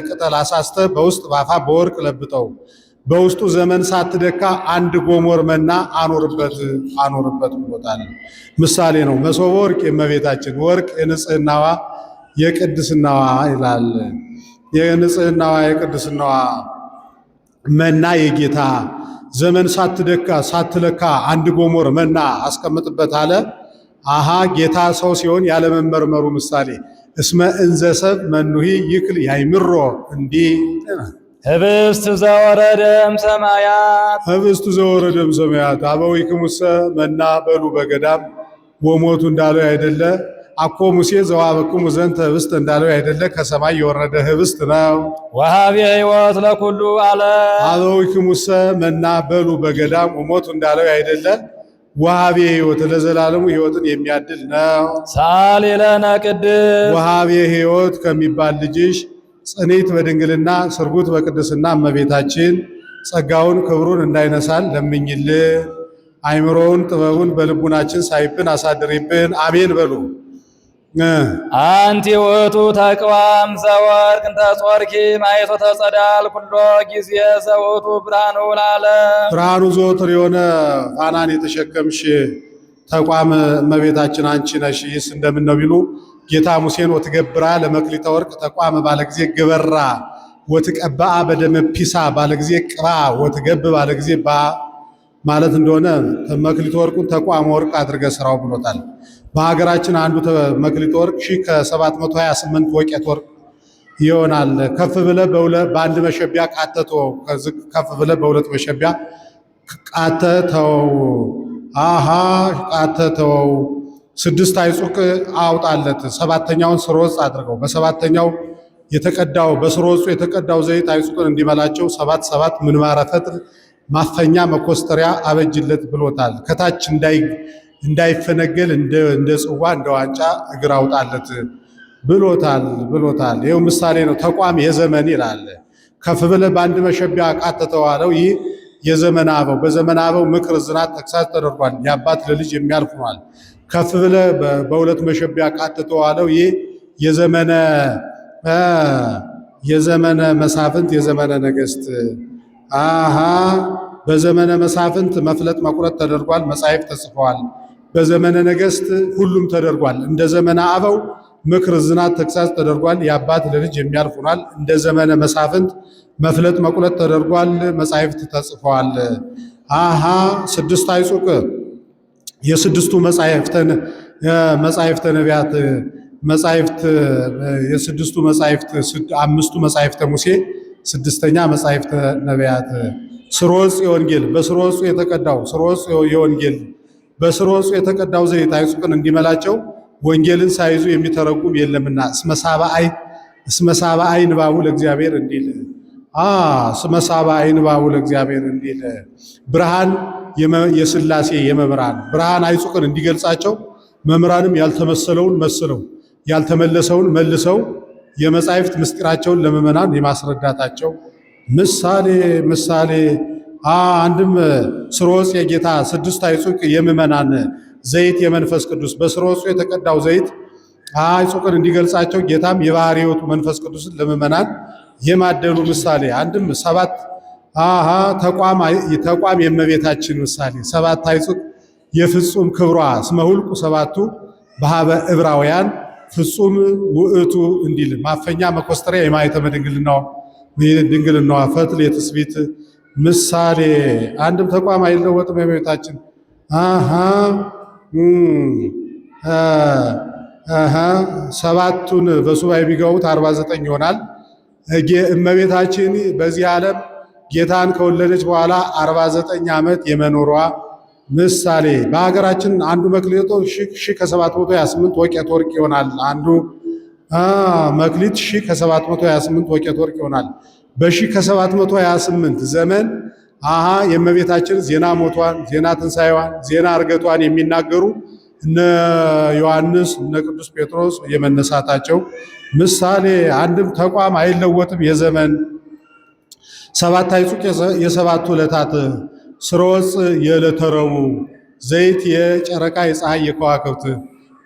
ቅጠል አሳስተ በውስጥ ባፋ በወርቅ ለብጠው በውስጡ ዘመን ሳትደካ አንድ ጎሞር መና አኖርበት ብሎታል። ምሳሌ ነው። መሶበ ወርቅ የእመቤታችን ወርቅ የንጽህናዋ የቅድስናዋ ይላል። የንጽህናዋ የቅድስናዋ መና የጌታ ዘመን ሳትለካ አንድ ጎሞር መና አስቀምጥበት አለ። ጌታ ሰው ሲሆን ያለመመርመሩ ምሳሌ እስመ እንዘሰብ መኑሂ ይክል ያይምሮ እንዲህ ህብስት ዘወረደም ሰማያት አበዊክሙሰ መና በሉ በገዳም ወሞቱ እንዳለው አይደለ አኮ ሙሴ ዘዋበክሙ ዘንተ ህብስት እንዳለው አይደለ ከሰማይ የወረደ ህብስት ነው። ወሀቤ ሕይወት ለኩሉ ዓለም አበዊክሙሰ መና በሉ በገዳም ወሞቱ እንዳለው አይደለ ወሀቤ ሕይወት ለዘላለሙ ሕይወትን የሚያድል ነው። ሳሊ ለነ ቅድስት ወሀቤ ሕይወት ከሚባል ልጅሽ ጽኔት በድንግልና ስርጉት በቅድስና እመቤታችን ጸጋውን ክብሩን እንዳይነሳን ለምኝልን። አይምሮውን ጥበቡን በልቡናችን ሳይብን አሳድሪብን። አሜን በሉ። አንቲ ውእቱ ተቅዋም ዘወርቅ እንተ ጾርኪ ማየቶ ተጸዳል ኩሎ ጊዜ ዘውእቱ ብርሃኑ ለዓለም ብርሃኑ ዘወትር የሆነ ፋናን የተሸከምሽ ተቋም እመቤታችን አንቺ ነሽ። ይህስ እንደምን ነው ቢሉ ጌታ ሙሴን ወትገብራ ለመክሊተ ወርቅ ተቋም ባለ ጊዜ ገበራ ወትቀባአ በደመ ፒሳ ባለ ጊዜ ቅባ ወትገብ ባለ ጊዜ ባ ማለት እንደሆነ መክሊተ ወርቁን ተቋም ወርቅ አድርገ ስራው ብሎታል። በሀገራችን አንዱ መክሊተ ወርቅ 1728 ወቄት ወርቅ ይሆናል። ከፍ ብለ በአንድ መሸቢያ ቃተተው ከፍ ብለ በሁለት መሸቢያ ቃተተው ቃተተው 6 አይጹቅ አውጣለት። 7ኛውን ስርወጽ አድርገው በ7ኛው የተቀዳው በስርወጹ የተቀዳው ዘይት አይጹቅን እንዲመላቸው 7 ምንማረ ፈትል ማፈኛ መኮስተሪያ አበጅለት ብሎታል። ከታች እንዳይፈነገል እንደ ጽዋ እንደ ዋንጫ እግር አውጣለት ብሎታል። ይኸው ምሳሌ ነው። ተቋም የዘመን ይላል። ከፍ ብለህ በአንድ መሸቢያ ቃተተው አለው። ይህ የዘመነ አበው በዘመነ አበው ምክር፣ ዝናት፣ ተግሳጽ ተደርጓል። የአባት ለልጅ የሚያልፍ ሆኗል። ከፍ ብለህ በሁለት መሸቢያ ቃተተው አለው። ይህ የዘመነ መሳፍንት የዘመነ ነገሥት በዘመነ መሳፍንት መፍለጥ መቁረጥ ተደርጓል። መጻሕፍት ተጽፈዋል። በዘመነ ነገሥት ሁሉም ተደርጓል። እንደ ዘመነ አበው ምክር፣ ዝናት፣ ተግሳጽ ተደርጓል። የአባት ለልጅ የሚያልፍ ሆኗል። እንደ ዘመነ መሳፍንት መፍለጥ መቁረጥ ተደርጓል። መጻሕፍት ተጽፈዋል። ስድስት አይጹቅ የስድስቱ መጻሕፍተ ነቢያት የስድስቱ መጻሕፍት አምስቱ መጻሕፍተ ሙሴ፣ ስድስተኛ መጻሕፍተ ነቢያት። ስርወጽ የወንጌል በስርወጹ የተቀዳው ስርወጽ የወንጌል በስርወጹ የተቀዳው ዘይት አይጹቅን እንዲመላቸው ወንጌልን ሳይዙ የሚተረጉም የለምና እስመሳባ አይን ባቡ ለእግዚአብሔር እንዲል እስመሳባ አይን ባቡ ለእግዚአብሔር እንዲል ብርሃን የሥላሴ የመብራን ብርሃን አይጹቅን እንዲገልጻቸው መምህራንም ያልተመሰለውን መስለው ያልተመለሰውን መልሰው የመጻሕፍት ምስጢራቸውን ለምእመናን የማስረዳታቸው ምሳሌ አንድም ስርወጽ የጌታ ስድስት አይጹቅ የምእመናን ዘይት የመንፈስ ቅዱስ በስርወጹ የተቀዳው ዘይት አይጹቅን እንዲገልጻቸው ጌታም የባሕርይ ሕይወቱ መንፈስ ቅዱስን ለምእመናን የማደሉ ምሳሌ። አንድም ሰባት ተቋም የእመቤታችን ምሳሌ ሰባት አይጹቅ የፍጹም ክብሯ እስመ ሁልቁ ሰባቱ በሀበ ዕብራውያን ፍጹም ውእቱ እንዲል ማፈኛ መኮስተሪያ የማኅተመ ድንግልናዋ ፈትል የትስብእት ምሳሌ። አንድም ተቋም አይለወጥም የእመቤታችን ሰባቱን በሱባኤ ቢገቡት 49 ይሆናል። እመቤታችን በዚህ ዓለም ጌታን ከወለደች በኋላ 49 ዓመት የመኖሯ ምሳሌ። በሀገራችን አንዱ መክሊቶ 1728 ወቄት ወርቅ ይሆናል። አንዱ መክሊት 1728 ወቄት ወርቅ ይሆናል። በ1728 ዘመን የእመቤታችን ዜና ሞቷን፣ ዜና ትንሣኤዋን፣ ዜና እርገቷን የሚናገሩ እነ ዮሐንስ እነ ቅዱስ ጴጥሮስ የመነሳታቸው ምሳሌ። አንድም ተቋም አይለወጥም የዘመን ሰባት አይጹቅ የሰባቱ ዕለታት ስርወጽ የዕለተ ረቡዕ ዘይት የጨረቃ የፀሐይ የከዋክብት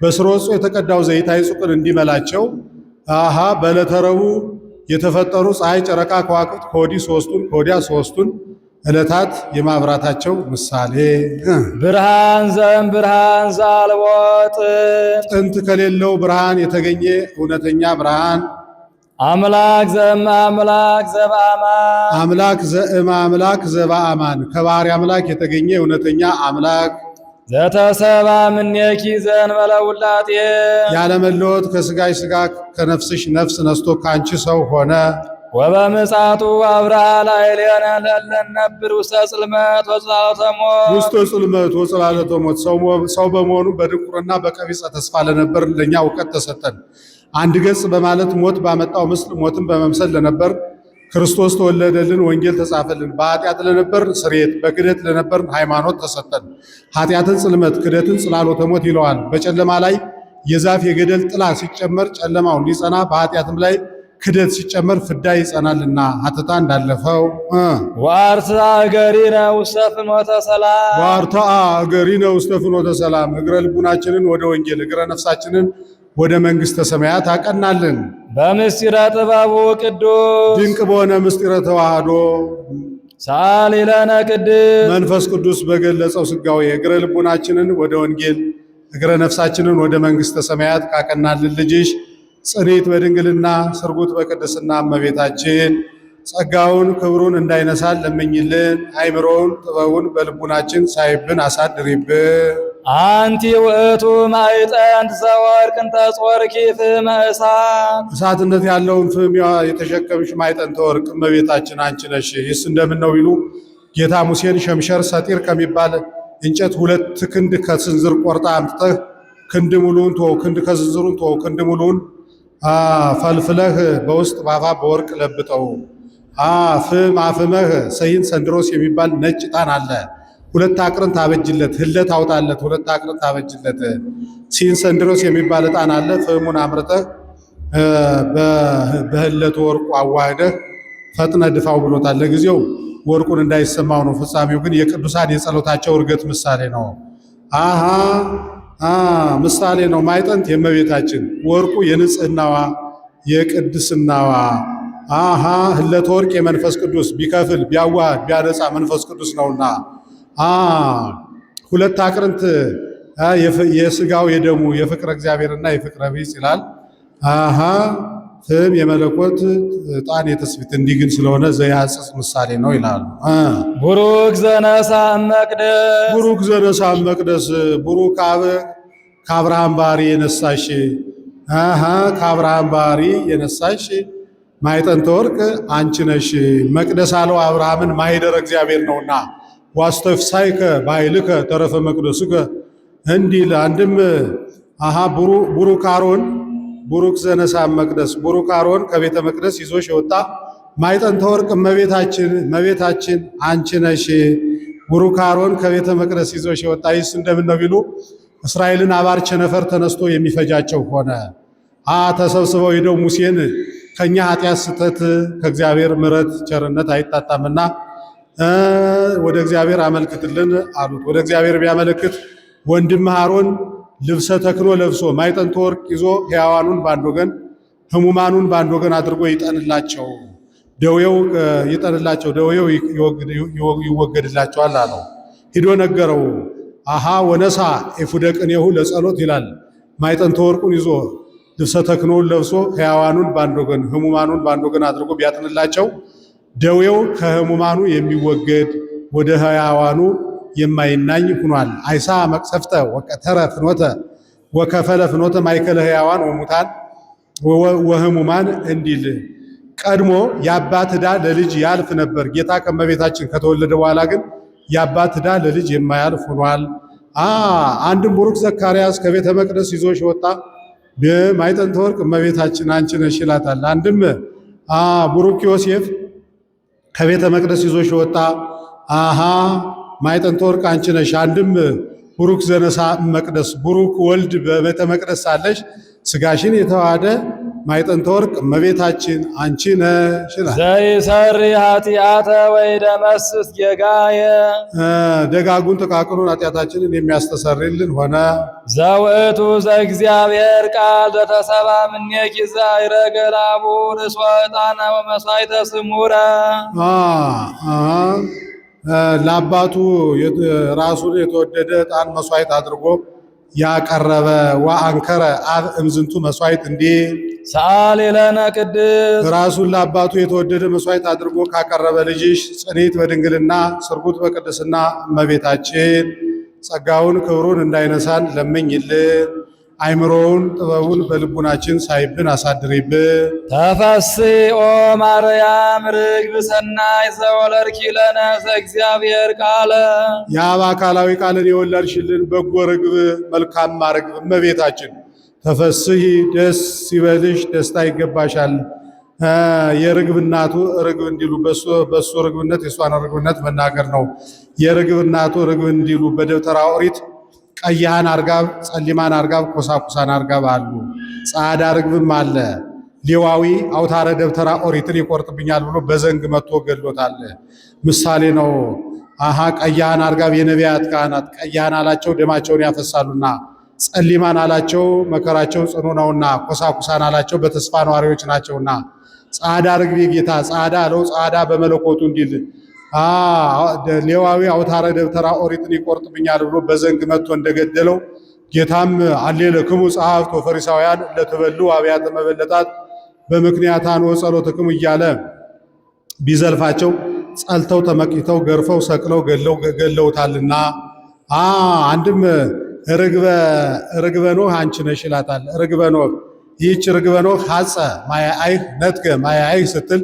በስርወጹ የተቀዳው ዘይት አይጹቅን እንዲመላቸው በዕለተ ረቡዕ የተፈጠሩ ፀሐይ፣ ጨረቃ፣ ከዋክብት ከወዲህ ሦስቱን ከወዲያ ሦስቱን ዕለታት የማብራታቸው ምሳሌ። ብርሃን ዘአልቦ ጥንት ከሌለው ብርሃን የተገኘ እውነተኛ ብርሃን። አምላክ ዘእምአምላክ ዘበአማን አምላክ ዘእምአምላክ ዘበአማን ከባሕርይ አምላክ የተገኘ እውነተኛ አምላክ። ዘተሰባ እምኔኪ ዘእንበለ ውላጤ ያለመለወጥ ከሥጋሽ ሥጋ ከነፍስሽ ነፍስ ነስቶ ካንቺ ሰው ሆነ። ወበምጽአቱ አብርሃ ላዕሌነ ለእለ ነነብር ውስተ ጽልመት ወጽላሎተ ሞት ውስተ ጽልመት ወጽላሎተ ሞት ሰው በመሆኑ በድንቁርና በቀቢጸ ተስፋ ለነበር ለእኛ እውቀት ተሰጠን። አንድ ገጽ በማለት ሞት ባመጣው ምስል ሞትን በመምሰል ለነበር ክርስቶስ ተወለደልን፣ ወንጌል ተጻፈልን። በኃጢአት ለነበር ስርየት፣ በክደት ለነበር ሃይማኖት ተሰጠን። ኃጢአትን ጽልመት፣ ክደትን ጽላሎተ ሞት ይለዋል። በጨለማ ላይ የዛፍ የገደል ጥላ ሲጨመር ጨለማው እንዲጸና በኃጢአትም ላይ ክደት ሲጨመር ፍዳ ይጸናልና ሀተታ እንዳለፈው ወአርትዐ እገሪነ ውስተ ፍኖተ ሰላም ወአርትዐ እገሪነ ውስተ ፍኖተ ሰላም እግረ ልቡናችንን ወደ ወንጌል እግረ ነፍሳችንን ወደ መንግሥተ ሰማያት አቀናልን። በምስጢረ ጥበቡ ቅዱስ ድንቅ በሆነ ምስጢረ ተዋህዶ ሰአሊ ለነ ቅድስት መንፈስ ቅዱስ በገለጸው ሥጋዌ እግረ ልቡናችንን ወደ ወንጌል እግረ ነፍሳችንን ወደ መንግሥተ ሰማያት ካቀናልን ልጅሽ ጽኔት በድንግልና ስርጉት በቅድስና እመቤታችን ጸጋውን ክብሩን እንዳይነሳን ለምኝልን። አይምሮውን ጥበቡን በልቡናችን ሳይብን አሳድሪብን። አንቲ ውእቱ ማዕጠንት ዘወርቅ እንተ ጾርኪ ፍሕመ እሳት እሳትነት ያለውን ፍም የተሸከምሽ ማዕጠንተ ወርቅ እመቤታችን አንቺ ነሽ። ይህስ እንደምን ነው ቢሉ ጌታ ሙሴን ሸምሸር ሰጢር ከሚባል እንጨት 2 ክንድ ከስንዝር ቆርጣ አምጥተህ ክንድ ሙሉን ተወው፣ ክንድ ከስንዝሩን ተወው፣ ክንድ ሙሉን ፈልፍለህ በውስጥ ባፋ በወርቅ ለብጠው። ፍም አፍመህ ሰይን ሰንድሮስ የሚባል ነጭ ዕጣን አለ። ሁለት አቅርንት አበጅለት፣ ህለት አውጣለት፣ ሁለት አቅርንት አበጅለት። ሲንሰንድሮስ የሚባል ዕጣን አለ። ፍህሙን አምርተህ በህለቱ ወርቁ አዋህደህ ፈጥነ ድፋው ብሎታል። ለጊዜው ወርቁን እንዳይሰማው ነው። ፍጻሜው ግን የቅዱሳን የጸሎታቸው እርገት ምሳሌ ነው። ምሳሌ ነው። ማዕጠንት የእመቤታችን ወርቁ የንጽህናዋ የቅድስናዋ ህለተ ወርቅ የመንፈስ ቅዱስ ቢከፍል ቢያዋህድ ቢያነጻ መንፈስ ቅዱስ ነውና ሁለት አቅርንት የስጋው የደሙ የፍቅረ እግዚአብሔርና የፍቅረ ቢጽ ይላል። ፍም የመለኮት ዕጣን የትስብእት እንዲህ ግን ስለሆነ ዘያጽጽ ምሳሌ ነው ይላሉ። ቡሩክ ዘነሳ መቅደስ ቡሩክ ዘነሳ መቅደስ ቡሩክ ከአብርሃም ባህሪ የነሳሽ ከአብርሃም ባህሪ የነሳሽ ማዕጠንተ ወርቅ አንቺ ነሽ። መቅደስ አለው አብርሃምን ማኅደረ እግዚአብሔር ነውና ዋስተፍሳይከ በኃይልከ ተረፈ መቅደስከ እንዲል አንድም ቡሩክ አሮን ቡሩክ ዘነሳ መቅደስ ቡሩክ አሮን ከቤተ መቅደስ ይዞሽ የወጣ ማዕጠንተ ወርቅ እመቤታችን አንቺ ነሽ። ቡሩክ አሮን ከቤተ መቅደስ ይዞሽ የወጣ ይስ እንደምን ነው ቢሉ እስራኤልን አባር ቸነፈር ተነስቶ የሚፈጃቸው ሆነ። ተሰብስበው ሄደው ሙሴን ከኛ ኃጢአት ስተት ከእግዚአብሔር ምሕረት ቸርነት አይጣጣምና ወደ እግዚአብሔር አመልክትልን አሉት። ወደ እግዚአብሔር ቢያመለክት ወንድም አሮን ልብሰ ተክህኖ ለብሶ ማዕጠንተ ወርቅ ይዞ ሕያዋኑን በአንድ ወገን ሕሙማኑን በአንድ ወገን አድርጎ ይጠንላቸው፣ ደዌው ይወገድላቸዋል አለው። ሂዶ ነገረው። ወነሳ ኤፉደ ቅኔሁ ለጸሎት ይላል። ማዕጠንተ ወርቁን ይዞ ልብሰ ተክህኖውን ለብሶ ሕያዋኑን በአንድ ወገን ሕሙማኑን በአንድ ወገን አድርጎ ቢያጥንላቸው ደዌው ከሕሙማኑ የሚወገድ ወደ ሕያዋኑ የማይናኝ ሆኗል። አይሳ መቅሰፍተ ወቀተረ ፍኖተ ወከፈለ ፍኖተ ማእከለ ሕያዋን ወሙታን ወሕሙማን እንዲል ቀድሞ የአባት ዕዳ ለልጅ ያልፍ ነበር። ጌታ ከእመቤታችን ከተወለደ በኋላ ግን የአባት ዕዳ ለልጅ የማያልፍ ሆኗል። አንድም ቡሩክ ዘካርያስ ከቤተ መቅደስ ይዞሽ ወጣ ማዕጠንተ ወርቅ እመቤታችን አንቺ ነሽ ይላታል። አንድም ቡሩክ ዮሴፍ ከቤተ መቅደስ ይዞሽ ወጣ ማዕጠንተ ወርቅ አንቺ ነሽ። አንድም ቡሩክ ዘነሳ መቅደስ ቡሩክ ወልድ በቤተ መቅደስ ሳለሽ ስጋሽን የተዋሃደ ማዕጠንተ ወርቅ እመቤታችን አንቺ ነሽ ይላል። ዘይሰሪ ኃጢአተ ወይደመስስ ጌጋየ ደጋጉን ጥቃቅኑን ኃጢአታችንን የሚያስተሰርይልን ሆነ። ዘውእቱ ዘእግዚአብሔር ቃል ዘተሰባ እምኔኪ ዘአይረገ ላቡ ርእሶ ዕጣነ ወመሥዋዕተ ስሙረ ለአባቱ ራሱን የተወደደ ዕጣን መስዋዕት አድርጎ ያቀረበ ወአንከረ አብ እምዝንቱ መስዋዕት እንዲህ ሰአሊ ለነ ቅድስት ራሱን ለአባቱ የተወደደ መስዋዕት አድርጎ ካቀረበ ልጅሽ ጽኔት በድንግልና ስርጉት በቅድስና እመቤታችን ጸጋውን ክብሩን እንዳይነሳን ለምኝልን። አይምሮውን ጥበቡን በልቡናችን ሳይብን አሳድሪብን። ተፈሥሒ ኦ ማርያም ርግብ ሰናይ ዘወለድኪ ለነ ዘእግዚአብሔር ቃለ የአብ አካላዊ ቃልን የወለድሽልን በጎ ርግብ መልካም ርግብ እመቤታችን ተፈሥሒ ደስ ይበልሽ፣ ደስታ ይገባሻል። የርግብ እናቱ ርግብ እንዲሉ በሱ ርግብነት የሷን ርግብነት መናገር ነው። የርግብ እናቱ ርግብ እንዲሉ በደብተራ ኦሪት ቀያህን አርጋብ፣ ጸሊማን አርጋብ፣ ኮሳኩሳን አርጋብ አሉ። ጻዕዳ ርግብም አለ። ሌዋዊ አውታረ ደብተራ ኦሪትን ይቆርጥብኛል ብሎ በዘንግ መጥቶ ገድሎታል። ምሳሌ ነው። ቀያህን አርጋብ የነቢያት ካህናት ቀያህን አላቸው ደማቸውን ያፈሳሉና፣ ጸሊማን አላቸው መከራቸው ጽኑ ነውና፣ ኮሳኩሳን አላቸው በተስፋ ነዋሪዎች ናቸውና። ጻዕዳ ርግብ ጌታ ጻዕዳ አለው ጻዕዳ በመለኮቱ እንዲል ሌዋዊ አውታረ ደብተራ ኦሪትን ይቆርጥብኛል ብሎ በዘንግ መጥቶ እንደገደለው ጌታም አሌለክሙ ጸሐፍት ወፈሪሳውያን ለትበሉ አብያተ መበለታት በምክንያት አንወ ጸሎትክሙ እያለ ቢዘልፋቸው ጸልተው ተመቂተው ገርፈው ሰቅለው ገለውታልና። አንድም ርግበ ኖህ አንቺ ነሽ ይላታል። ርግበ ኖህ ይህች ርግበ ኖህ ሐጸ ማያአይህ ነትገ ማያአይህ ስትል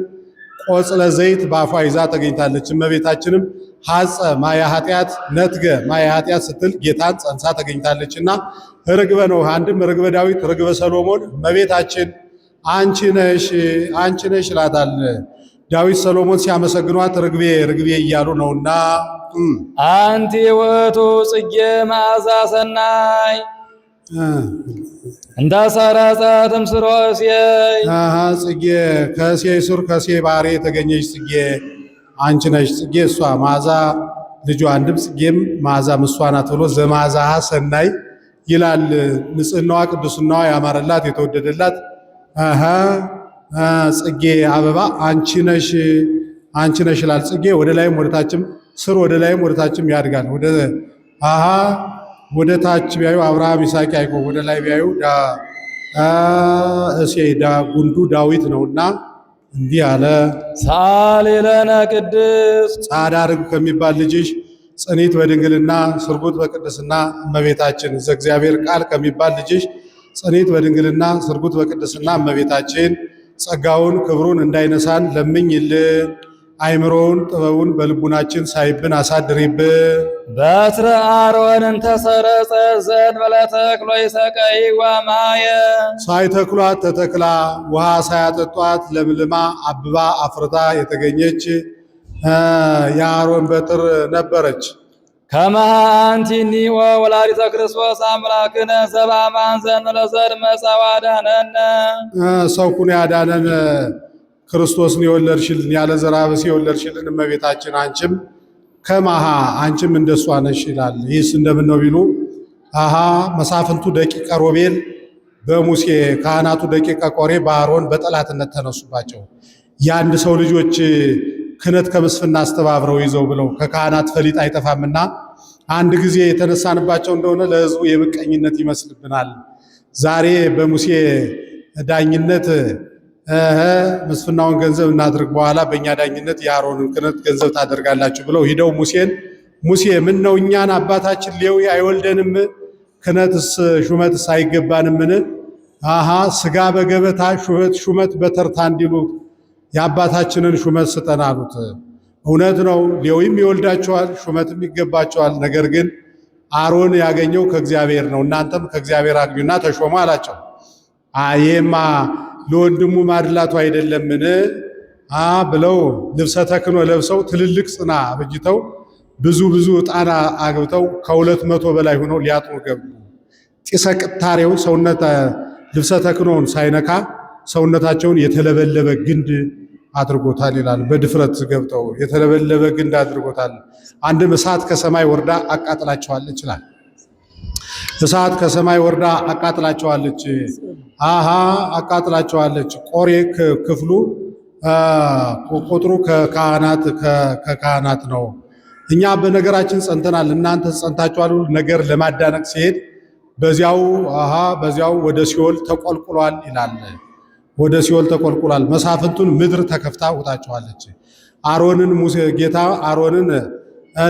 ቆጽለ ዘይት በአፏ ይዛ ተገኝታለች። እመቤታችንም ሐጸ ማያ ኃጢአት ነትገ ማያ ኃጢአት ስትል ጌታን ጸንሳ ተገኝታለችና ርግበ ኖህ አንድም ርግበ ዳዊት ርግበ ሰሎሞን እመቤታችን አንቺ ነሽ ይላታል። ዳዊት ሰሎሞን ሲያመሰግኗት ርግቤ ርግቤ እያሉ ነውና አንቲ ውእቱ ጽጌ መዓዛ ሰናይ እንደ ሰረጸትም ስሮ እሴይ ጽጌ ከእሴይ ሱር ከእሴይ ባሕሪ የተገኘች ጽጌ አንቺ ነሽ። ጽጌ እሷ መዓዛ ልጇ አንድም ጽጌም መዓዛም እሷ ናት ብሎ ዘመዓዛሃ ሰናይ ይላል። ንጽሕናዋ ቅዱስናዋ ያማረላት የተወደደላት ጽጌ አበባ አንቺ ነሽ ይላል። ጽጌ ወደ ላይም ወደ ታችም ስር ወደ ላይም ወደ ታችም ያድጋል። ወደ ታች ቢያዩ አብርሃም፣ ይስሐቅ፣ ያዕቆብ ወደ ላይ ቢያዩ እሴይ ጉንዱ ዳዊት ነውና እንዲህ አለ። ሳሊ ለነ ቅድስት ጻዕዳ ርግብ ከሚባል ልጅሽ ጽኒት በድንግልና ስርጉት በቅድስና እመቤታችን ዘእግዚአብሔር ቃል ከሚባል ልጅሽ ጽኒት በድንግልና ስርጉት በቅድስና እመቤታችን ጸጋውን ክብሩን እንዳይነሳን ለምኝልን። አይምሮውን ጥበቡን በልቡናችን ሳይብን አሳድሪብን። በትረ አሮንን ተሰረጸ ዘእንበለ ተክሎ ይሰቀይ ወማየ ሳይተክሏት ተተክላ ውሃ ሳያጠጧት ለምልማ አብባ አፍርታ የተገኘች የአሮን በትር ነበረች። ከመሃ አንቲኒ ወላዲተ ክርስቶስ አምላክነ ዘበአማን ዘእንበለዘር መጻው አዳነነ ሰውኩን ያዳነን ክርስቶስን የወለድሽልን ያለ ዘራ ብእሲ የወለድሽልን እመቤታችን አንቺም ከማሃ አንቺም እንደሷ ነሽ ይላል። ይህስ እንደምን ነው ቢሉ መሳፍንቱ ደቂቀ ሮቤል በሙሴ ካህናቱ ደቂቀ ቆሬ በአሮን በጠላትነት ተነሱባቸው። የአንድ ሰው ልጆች ክህነት ከምስፍና አስተባብረው ይዘው ብለው ከካህናት ፈሊጥ አይጠፋምና አንድ ጊዜ የተነሳንባቸው እንደሆነ ለሕዝቡ የምቀኝነት ይመስልብናል። ዛሬ በሙሴ ዳኝነት ምስፍናውን ገንዘብ እናድርግ፣ በኋላ በእኛ ዳኝነት የአሮንን ክህነት ገንዘብ ታደርጋላችሁ ብለው ሂደው ሙሴ ምን ነው እኛን አባታችን ሌዊ አይወልደንም? ክህነትስ ሹመትስ አይገባንምን? ስጋ በገበታ ሹመት በተርታ እንዲሉ የአባታችንን ሹመት ስጠን አሉት። እውነት ነው፣ ሌዊም ይወልዳቸዋል፣ ሹመትም ይገባቸዋል። ነገር ግን አሮን ያገኘው ከእግዚአብሔር ነው፣ እናንተም ከእግዚአብሔር አግኙና ተሾሙ አላቸው። ይሄማ ለወንድሙ ማድላቱ አይደለምን? ብለው ልብሰ ተክህኖ ለብሰው ትልልቅ ጽና አበጅተው ብዙ ዕጣን አግብተው ከ200 በላይ ሆነው ሊያጥኑ ገቡ። ጢሰ ቅታሬው ሰውነት ልብሰ ተክህኖውን ሳይነካ ሰውነታቸውን የተለበለበ ግንድ አድርጎታል ይላል። በድፍረት ገብተው የተለበለበ ግንድ አድርጎታል። አንድም እሳት ከሰማይ ወርዳ አቃጥላቸዋለች ይላል። እሳት ከሰማይ ወርዳ አቃጥላቸዋለች። አቃጥላቸዋለች። ቆሬ ክፍሉ ቁጥሩ ከካህናት ነው። እኛ በነገራችን ጸንተናል፣ እናንተ ጸንታችኋል። ነገር ለማዳነቅ ሲሄድ በዚያው ወደ ሲኦል ተቆልቁሏል ይላል። ወደ ሲኦል ተቆልቁሏል። መሳፍንቱን ምድር ተከፍታ ውጣቸዋለች። ጌታ አሮንን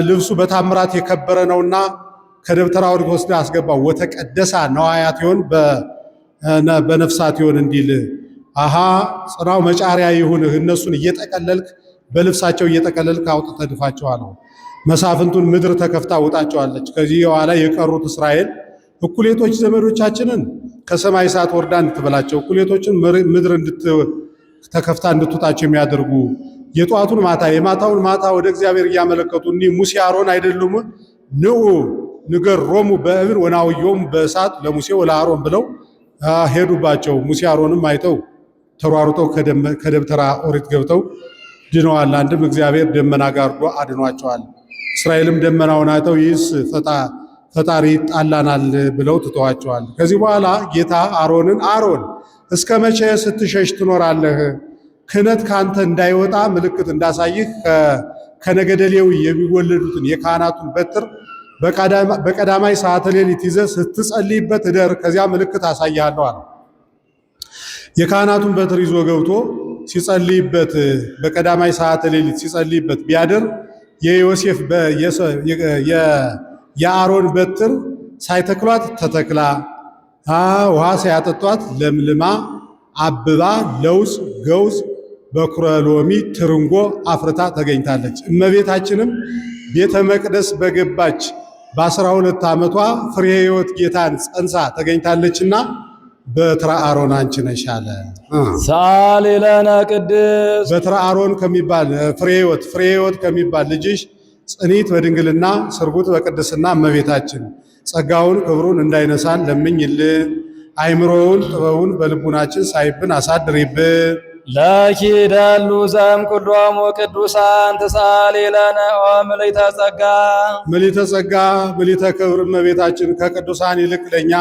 ልብሱ በታምራት የከበረ ነውና ከደብተራ ኦሪት ወስዳ አስገባው። ወተቀደሳ ነዋያት ይሆን በነፍሳት ይሆን እንዲል ጽናው መጫሪያ ይሁንህ፣ እነሱን እየጠቀለልክ በልብሳቸው እየጠቀለልክ አውጥተህ ድፋቸው አለው። መሳፍንቱን ምድር ተከፍታ ውጣቸዋለች። ከዚህ በኋላ የቀሩት እስራኤል እኩሌቶች ዘመዶቻችንን ከሰማይ እሳት ወርዳ እንድትበላቸው፣ እኩሌቶችን ምድር ተከፍታ እንድትውጣቸው የሚያደርጉ የጧቱን ማታ የማታውን ማታ ወደ እግዚአብሔር እያመለከቱ እኒህ ሙሴ አሮን አይደሉም? ንዑ ንገሮሙ በእብን ወናውዮሙ በእሳት ለሙሴ ወለአሮን ብለው ሄዱባቸው። ሙሴ አሮንም አይተው ተሯሩጠው ከደብተራ ኦሪት ገብተው ድነዋል። አንድም እግዚአብሔር ደመና ጋርዶ አድኗቸዋል። እስራኤልም ደመናውን አይተው ይህስ ፈጣሪ ጣላናል ብለው ትተዋቸዋል። ከዚህ በኋላ ጌታ አሮንን አሮን እስከ መቼ ስትሸሽ ትኖራለህ? ክህነት ካንተ እንዳይወጣ ምልክት እንዳሳይህ ከነገደ ሌዊ የሚወለዱትን የካህናቱን በትር በቀዳማይ ሰዓተ ሌሊት ይዘህ ስትጸልይበት እደር፣ ከዚያ ምልክት አሳይሃለሁ አለ። የካህናቱን በትር ይዞ ገብቶ ሲጸልይበት በቀዳማይ ሰዓተ ሌሊት ሲጸልይበት ቢያድር የዮሴፍ የአሮን በትር ሳይተክሏት ተተክላ ውሃ ሳያጠጧት ለምልማ አብባ ለውዝ ገውዝ በኩረ ሎሚ ትርንጎ አፍርታ ተገኝታለች። እመቤታችንም ቤተ መቅደስ በገባች በ12 ዓመቷ ፍሬ ሕይወት ጌታን ጸንሳ ተገኝታለችና በትረ አሮን አንቺ ነሽ አለ። ሳሊ ለነ ቅድስት በትረ አሮን ከሚባል ፍሬ ሕይወት ከሚባል ልጅሽ ጽኒት በድንግልና ስርጉት በቅድስና እመቤታችን ጸጋውን ክብሩን እንዳይነሳን ለምኝልን። አይምሮውን ጥበቡን በልቡናችን ሳይብን አሳድሪብን። ለኪ ደሉ ዘም ኩሎሙ ቅዱሳን ተሳሊ ለነ ኦ ምልዕተ ጸጋ ምልዕተ ክብር እመቤታችን ከቅዱሳን ይልቅ ለኛ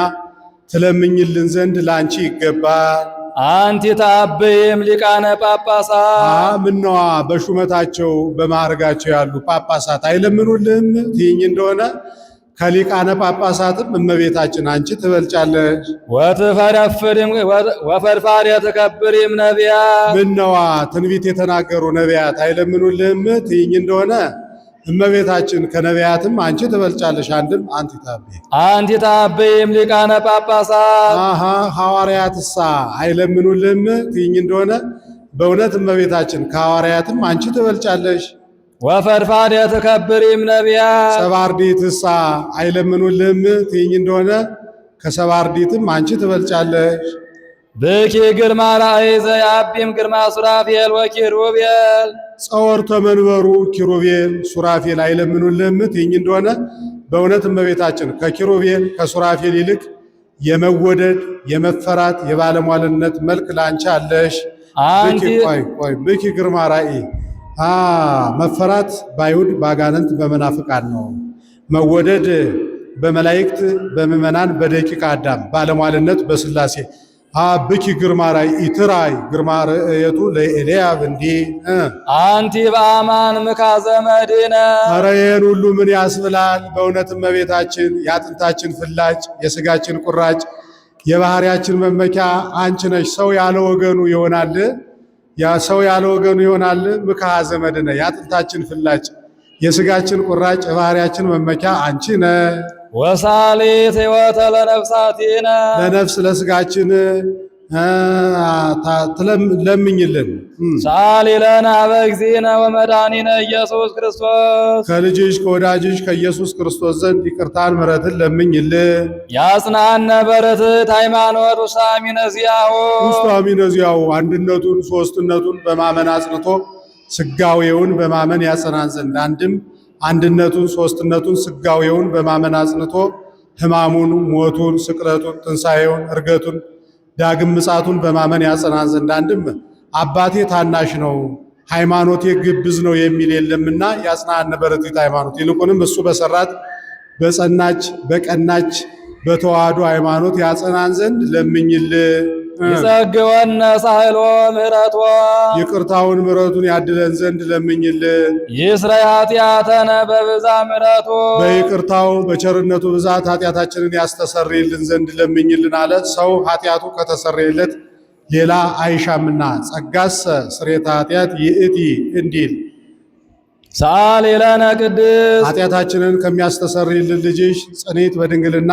ትለምኝልን ዘንድ ላንቺ ይገባል። አንቲ ታበይም ሊቃነ ጳጳሳት ምነዋ በሹመታቸው በማዕረጋቸው ያሉ ጳጳሳት አይለምኑልም ትይኝ እንደሆነ ከሊቃነ ጳጳሳትም እመቤታችን አንቺ ትበልጫለሽ። ወፈድፋድ የተከብሪም ነቢያት ምነዋ ትንቢት የተናገሩ ነቢያት አይለምኑልም ትይኝ እንደሆነ እመቤታችን ከነቢያትም አንቺ ትበልጫለሽ። አንድም አንቲ ታበይም ሊቃነ ጳጳሳት ሐዋርያትሳ አይለምኑልም ትይኝ እንደሆነ በእውነት እመቤታችን ከሐዋርያትም አንቺ ትበልጫለሽ። ወፈድፋድ የተከብሪም ነቢያት ሰባርዲትሳ አይለምኑልም ትይኝ እንደሆነ ከሰባርዲትም አንቺ ትበልጫለሽ። ብኪ ግርማ ራእይ ዘያቢም ግርማ ሱራፌል ወኪሩቤል ጸወርተ መንበሩ ኪሩቤል ሱራፌል አይለምኑልም ትይኝ እንደሆነ በእውነት እመቤታችን ከኪሩቤል ከሱራፌል ይልቅ የመወደድ የመፈራት የባለሟልነት መልክ ላንቺ አለሽ። ብኪ ግርማ ራእይ መፈራት በአይሁድ በአጋንንት በመናፍቃን ነው። መወደድ በመላእክት በምእመናን በደቂቀ አዳም ባለሟልነት በስላሴ ብኪ ግርማ ራእይ ኢትራይ ግርማ ርእየቱ ለኤልያብ እንዲህ አንቲ በአማን ምካዘ መድኅነ። ኧረ ይህን ሁሉ ምን ያስብላል? በእውነት እመቤታችን የአጥንታችን ፍላጭ የሥጋችን ቁራጭ የባህሪያችን መመኪያ አንቺ ነሽ። ሰው ያለ ወገኑ ይሆናል ሰው ያለ ወገኑ ይሆናል። ምካዘ መድኅነ የአጥንታችን ፍላጭ የሥጋችን ቁራጭ የባህሪያችን መመኪያ አንቺ ነሽ። ወሳሊት ሕይወተ ለነፍሳቲነ ለነፍስ ለሥጋችን ለምኝልን። ሳሊ ለነ በእግዚእነ ወመድኃኒነ ኢየሱስ ክርስቶስ ከልጅሽ ከወዳጅሽ ከኢየሱስ ክርስቶስ ዘንድ ይቅርታን ምሕረትን ለምኝልን። ያጽናነ በርትዕት ሃይማኖት ውስጣሚነ ዚአሁ አንድነቱን ሦስትነቱን በማመን አጽንቶ ሥጋዌውን በማመን ያጸናን ዘንድ አንድም አንድነቱን ሦስትነቱን ሥጋዌውን በማመን አጽንቶ ሕማሙን ሞቱን ስቅለቱን ትንሣኤውን ዕርገቱን ዳግም ምጻቱን በማመን ያጸናን ዘንድ አንድም አባቴ ታናሽ ነው ሃይማኖቴ ግብዝ ነው የሚል የለምና ያጽናነ በርትዕት ሃይማኖት ይልቁንም እሱ በሰራት በጸናች በቀናች በተዋህዶ ሃይማኖት ያጸናን ዘንድ ለምኝልን። ይጸግወነ ሳህሎ ምህረቶ ይቅርታውን ምሕረቱን ያድለን ዘንድ ለምኝልን። ይስረይ ኃጢአተነ በብዛ ምሕረቱ በይቅርታው በቸርነቱ ብዛት ኃጢአታችንን ያስተሰርይልን ዘንድ ለምኝልን አለ። ሰው ኃጢአቱ ከተሰረየለት ሌላ አይሻምና ጸጋሰ ስርየተ ኃጢአት ይእቲ እንዲል ሳሊ ለነ ቅድስት ኃጢአታችንን ከሚያስተሰርይልን ልጅሽ ጽኒት በድንግልና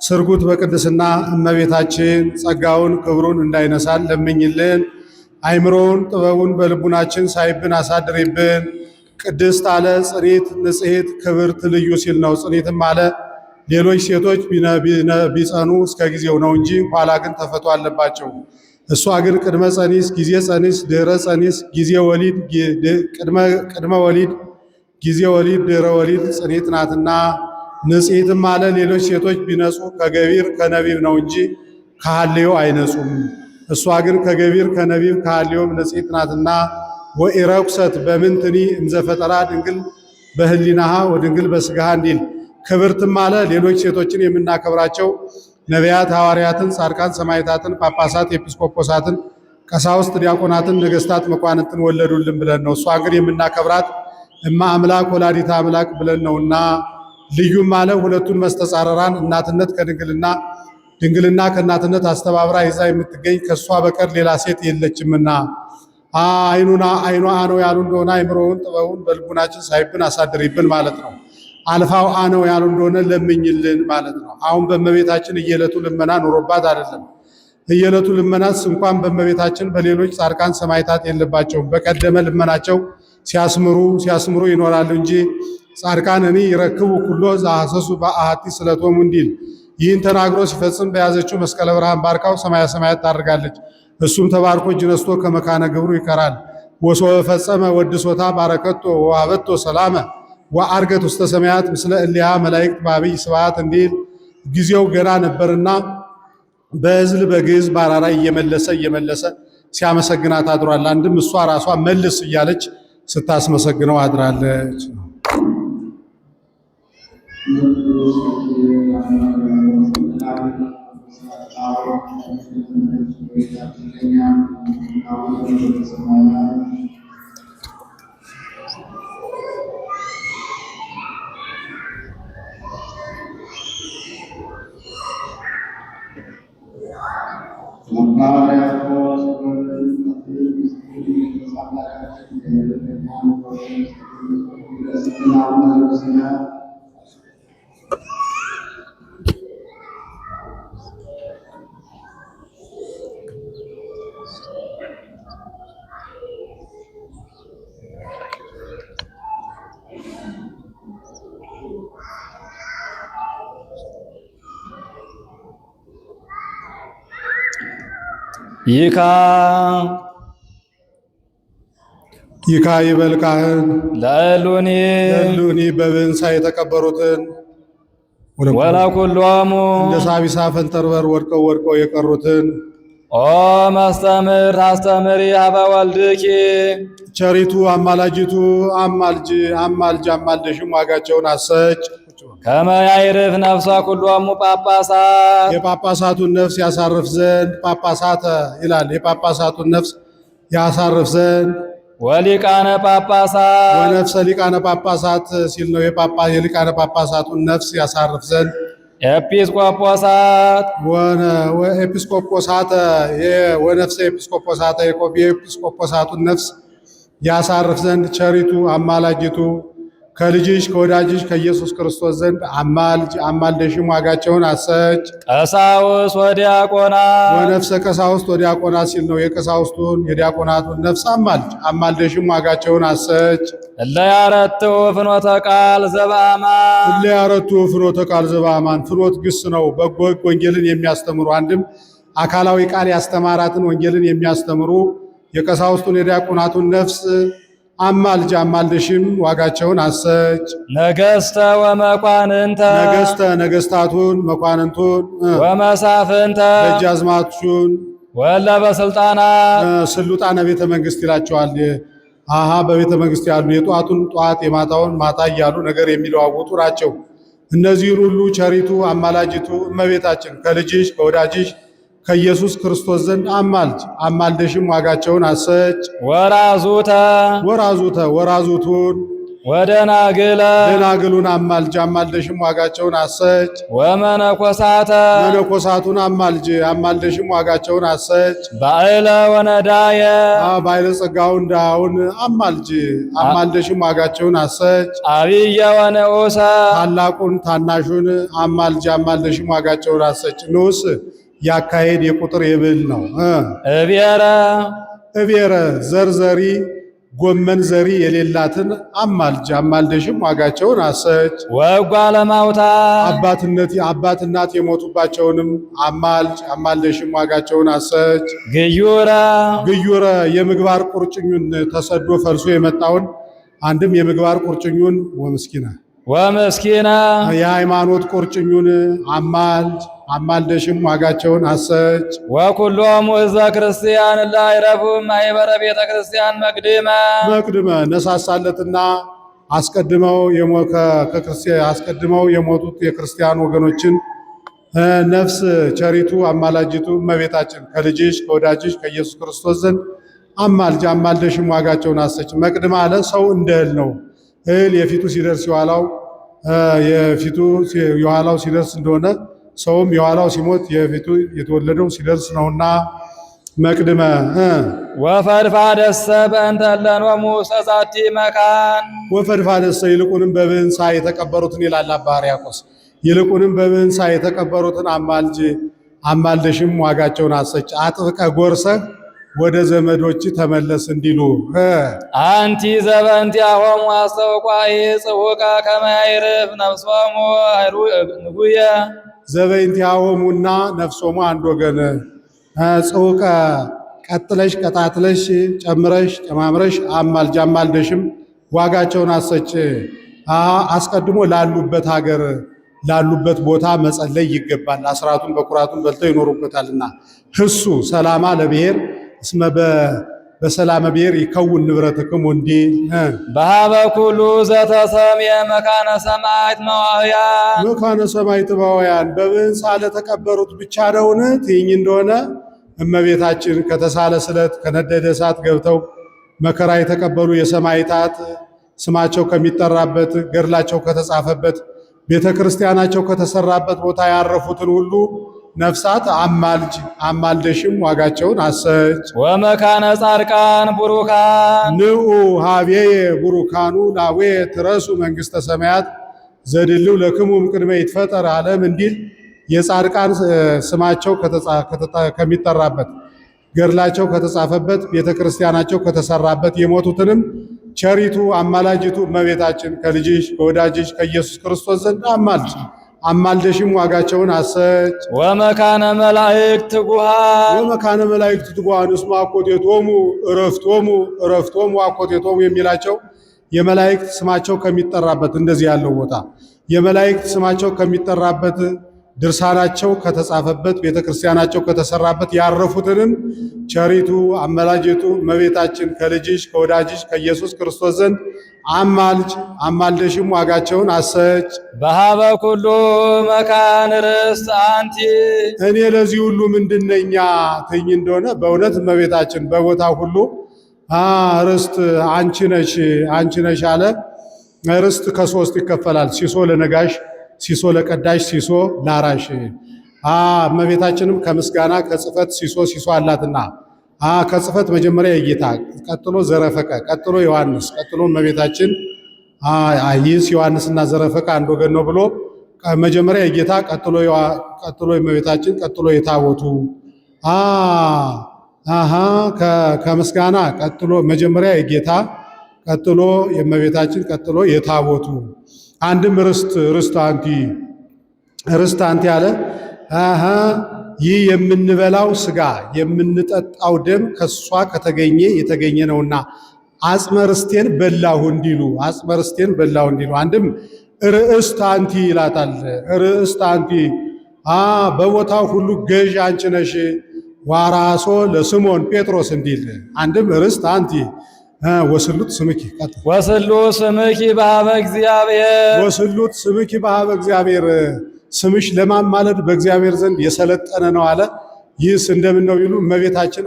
ስርጉት በቅድስና እመቤታችን ጸጋውን ክብሩን እንዳይነሳን ለምኝልን። አይምሮውን ጥበቡን በልቡናችን ሳይብን አሳድሪብን። ቅድስት አለ ጽኒት ንጽሕት ክብርት ልዩ ሲል ነው። ጽኒትም አለ ሌሎች ሴቶች ቢጸኑ እስከ ጊዜው ነው እንጂ ኋላ ግን ተፈቶ አለባቸው። እሷ ግን ቅድመ ጸኒስ፣ ጊዜ ጸኒስ፣ ድህረ ጸኒስ፣ ጊዜ ወሊድ፣ ቅድመ ወሊድ፣ ጊዜ ወሊድ፣ ድህረ ወሊድ ጽኒት ናትና ንጽሕትም አለ ሌሎች ሴቶች ቢነጹ ከገቢር ከነቢብ ነው እንጂ ከሐልዮ አይነጹም። እሷ ግን ከገቢር ከነቢብ ከሐልዮም ንጽሕት ናትና ወኢረኩሰት በምንትኒ እምዘፈጠራ ድንግል በህሊናሃ ወድንግል በሥጋሃ እንዲል ክብርትም አለ ሌሎች ሴቶችን የምናከብራቸው ነቢያት፣ ሐዋርያትን፣ ጻድቃን፣ ሰማዕታትን፣ ጳጳሳት፣ ኤጲስቆጶሳትን፣ ቀሳውስት፣ ዲያቆናትን፣ ነገሥታት፣ መኳንንትን ወለዱልን ብለን ነው። እሷ ግን የምናከብራት እማ አምላክ ወላዲተ አምላክ ብለን ነውና ልዩም አለ ሁለቱን መስተጻረራን እናትነት ከድንግልና ድንግልና ከእናትነት አስተባብራ ይዛ የምትገኝ ከእሷ በቀር ሌላ ሴት የለችምና አይኗ አነው ያሉ እንደሆነ አይምሮውን ጥበቡን በልቡናችን ሳይብን አሳድሪብን ማለት ነው። አልፋው አነው ያሉ እንደሆነ ለምኝልን ማለት ነው። አሁን በእመቤታችን እየዕለቱ ልመና ኖሮባት አይደለም። እየዕለቱ ልመናስ እንኳን በእመቤታችን በሌሎች ጻድቃን ሰማዕታት የለባቸውም። በቀደመ ልመናቸው ሲያስምሩ ይኖራሉ እንጂ ጻድቃን እኔ ይረክቡ ኩሎ ዘሐሰሱ በአሐቲ ስለቶሙ እንዲል ይህን ተናግሮ ሲፈጽም በያዘችው መስቀለ ብርሃን ባርካው ሰማያ ሰማያት ታርጋለች። እሱም ተባርኮ እጅ ነስቶ ከመካነ ግብሩ ይቀራል። ወሶበ ፈጸመ ወድሶታ ባረከቶ ወሀበቶ ሰላመ ወአርገት ውስተ ሰማያት ምስለ እሊሃ መላእክት በአብይ ስብሐት እንዲል ጊዜው ገና ነበርና በዕዝል በግዕዝ በአራራይ እየመለሰ ሲያመሰግናት አድሯል። አንድም እሷ ራሷ መልስ እያለች ስታስመሰግነው አድራለች። ይካ ይበል ካህን ለእሉኒ በብንሳ የተቀበሩትን ወለኩሎሙ እንደ ሳቢሳ ፈንጠርበር ወድቀው የቀሩትን ኦ መስተምር አስተምሪ ሀበ ወልድኪ ቸሪቱ አማላጅቱ አማልደሽም ዋጋቸውን አሰጭ ከመ ያዕርፍ ነፍሰ ኩሎሙ ጳጳሳት የጳጳሳቱን ነፍስ ያሳርፍ ዘንድ ጳጳሳተ ይላል። የጳጳሳቱን ነፍስ ያሳርፍ ዘንድ ወሊቃነ ጳጳሳት ወነፍሰ ሊቃነ ጳጳሳት ሲል ነው። የሊቃነ ጳጳሳቱን ነፍስ ያሳርፍ ዘንድ ኤጲስቆጶሳት ኤጲስቆጶሳተ ወነፍሰ ኤጲስቆጶሳተ የኤጲስቆጶሳቱን ነፍስ ያሳርፍ ዘንድ ቸሪቱ አማላጅቱ ከልጅሽ ከወዳጅሽ ከኢየሱስ ክርስቶስ ዘንድ አማልደሽም ዋጋቸውን አሰጭ። ቀሳውስት ወዲያቆናት ወነፍሰ ቀሳውስት ወዲያቆናት ሲል ነው። የቀሳውስቱን የዲያቆናቱን ነፍስ አማልደሽም ዋጋቸውን አሰጭ። እለ ያረትዑ ፍኖተ ቃል ዘበአማን እለ ያረትዑ ፍኖተ ቃል ዘበአማን ፍኖት ግስ ነው። በጎ ሕግ ወንጌልን የሚያስተምሩ አንድም አካላዊ ቃል ያስተማራትን ወንጌልን የሚያስተምሩ የቀሳውስቱን የዲያቆናቱን ነፍስ አማልደሽም ዋጋቸውን አሰጭ። ነገሥተ ወመኳንንተ ነገሥታቱን መኳንንቱን ወመሳፍንተ ደጃዝማቹን ወለ በስልጣናት ስሉጣነ ቤተ መንግሥት ይላቸዋል። በቤተ መንግሥት ያሉ የጧቱን ጧት የማታውን ማታ እያሉ ነገር የሚለዋውጡ ናቸው። እነዚህን ሁሉ ቸሪቱ አማላጅቱ እመቤታችን ከልጅሽ ከወዳጅሽ ከኢየሱስ ክርስቶስ ዘንድ አማልደሽም ዋጋቸውን አሰጭ። ወራዙቱን ደናግሉን አማልደሽም ዋጋቸውን አሰጭ። መነኮሳቱን አማልደሽም ዋጋቸውን አሰጭ። ባዕለ ወነዳየ ባዕለ ጸጋውን ዳውን አማልደሽም ዋጋቸውን አሰጭ። አብየ ወንዑሰ ታላቁን ታናሹን አማልደሽም ዋጋቸውን አሰጭ። ንዑስ ያካሄድ የቁጥር የብል ነው። እቤረ ዘርዘሪ ጎመን ዘሪ የሌላትን አማልደሽም ዋጋቸውን አሰጭ። ወጓለማውታ አባት እናት የሞቱባቸውንም አማልደሽም ዋጋቸውን አሰጭ። ግዩረ የምግባር ቁርጭኙን ተሰዶ ፈልሶ የመጣውን አንድም የምግባር ቁርጭኙን ወምስኪና የሃይማኖት ቁርጭኙን አማልደሽም ዋጋቸውን አሰጭ። ወኩሎሙ ሕዝበ ክርስቲያን ላይረፉ ማኅበረ ቤተ ክርስቲያን መቅድመ ነሳሳለትና አስቀድመው የሞቱት የክርስቲያን ወገኖችን ነፍስ ቸሪቱ አማላጅቱ እመቤታችን ከልጅሽ ከወዳጅሽ ከኢየሱስ ክርስቶስ ዘንድ አማልደሽም ዋጋቸውን አሰጭ። መቅድመ አለ ሰው እንደ እህል ነው። እህል የፊቱ ሲደርስ የኋላው ሲደርስ እንደሆነ ሰውም የኋላው ሲሞት የፊቱ የተወለደው ሲደርስ ነውና መቅድመ ወፈድፋደሰ በእንተ እለኖሙ ሰዛቲ መካን ወፈድፋደሰ ይልቁንም በብህንሳ የተቀበሩትን ይላል አባ ሕርያቆስ። ይልቁንም በብህንሳ የተቀበሩትን አማልደሽም ዋጋቸውን አሰጭ። አጥብቀ ጎርሰህ ወደ ዘመዶች ተመለስ እንዲሉ አንቲ ዘበእንቲአሆሙ አስተውቋኢ ጽሑቃ ከመ ያዕርፍ ነፍሶሙ ንጉየ ዘበይንቲያሆሙና ነፍሶሙ አንድ ወገን ጽውቀ ቀጥለሽ ቀጣጥለሽ ጨምረሽ ጨማምረሽ አማልጅ አማልደሽም ዋጋቸውን አሰጭ። አስቀድሞ ላሉበት ሀገር ላሉበት ቦታ መጸለይ ይገባል። አስራቱን በኩራቱን በልተው ይኖሩበታልና ህሱ ሰላማ ለብሔር እስመ በሰላመ ብሔር ይከውን ንብረትክሙ እንዲል በሀበ ኩሉ ዘተሰምየ መካነ ሰማዕት መዋዕያን መካነ ሰማዕት መዋዕያን በብንሳ ለተቀበሩት ብቻ ነውን ትይኝ እንደሆነ እመቤታችን ከተሳለ ስለት ከነደደ እሳት ገብተው መከራ የተቀበሉ የሰማዕታት ስማቸው ከሚጠራበት ገድላቸው ከተጻፈበት ቤተ ክርስቲያናቸው ከተሰራበት ቦታ ያረፉትን ሁሉ ነፍሳት አማልጅ አማልደሽም ዋጋቸውን አሰጭ። ወመካነ ጻድቃን ቡሩካን ንዑ ሀቤየ ቡሩካኑ ላዌ ትረሱ መንግሥተ ሰማያት ዘድልው ለክሙም ቅድመ ይትፈጠር ዓለም እንዲል የጻድቃን ስማቸው ከሚጠራበት ገድላቸው ከተጻፈበት ቤተ ክርስቲያናቸው ከተሰራበት የሞቱትንም ቸሪቱ አማላጅቱ እመቤታችን ከልጅሽ ከወዳጅሽ ከኢየሱስ ክርስቶስ ዘንድ አማልጅ አማልደሽም ዋጋቸውን አሰጭ። ወመካነ መላእክት ትጉሃን ወመካነ መላእክት ትጉሃን እስመ አኮቴቶሙ እረፍቶሙ እረፍቶሙ አኮቴቶሙ የሚላቸው የመላእክት ስማቸው ከሚጠራበት እንደዚህ ያለው ቦታ የመላእክት ስማቸው ከሚጠራበት ድርሳናቸው ከተጻፈበት ቤተክርስቲያናቸው ከተሰራበት ያረፉትንም ቸሪቱ አመላጅቱ እመቤታችን ከልጅሽ ከወዳጅሽ ከኢየሱስ ክርስቶስ ዘንድ አማልጅ አማልደሽም ዋጋቸውን አሰጭ። በሀበ ኩሉ መካን ርስት አንቲ እኔ ለዚህ ሁሉ ምንድነኛ ትኝ እንደሆነ በእውነት እመቤታችን በቦታ ሁሉ ርስት አንቺ ነሽ አለ። ርስት ከሶስት ይከፈላል። ሲሶ ለነጋሽ፣ ሲሶ ለቀዳሽ፣ ሲሶ ላራሽ። እመቤታችንም ከምስጋና ከጽፈት ሲሶ አላትና ከጽፈት መጀመሪያ የጌታ ቀጥሎ ዘረፈቀ ቀጥሎ ዮሐንስ ቀጥሎ እመቤታችን ይስ ዮሐንስና ዘረፈቀ አንድ ወገን ነው ብሎ መጀመሪያ የጌታ ቀጥሎ የእመቤታችን ቀጥሎ የታቦቱ ከምስጋና ቀጥሎ መጀመሪያ የጌታ ቀጥሎ የእመቤታችን ቀጥሎ የታቦቱ አንድም ርስት አንቲ አለ። ይህ የምንበላው ስጋ የምንጠጣው ደም ከሷ ከተገኘ የተገኘ ነውና አጽመ ርስቴን በላሁ እንዲሉ አንድም ርእስት አንቲ ይላታል። ርእስት አንቲ በቦታው ሁሉ ገዥ አንቺ ነሽ ዋራሶ ለስሞን ጴጥሮስ እንዲል አንድም ርስት አንቲ ወስሉት ስምኪ በሀበ እግዚአብሔር ወስሉት ስምኪ በሀበ እግዚአብሔር ስምሽ ለማማለድ በእግዚአብሔር ዘንድ የሰለጠነ ነው አለ። ይህስ እንደምን ነው ቢሉ እመቤታችን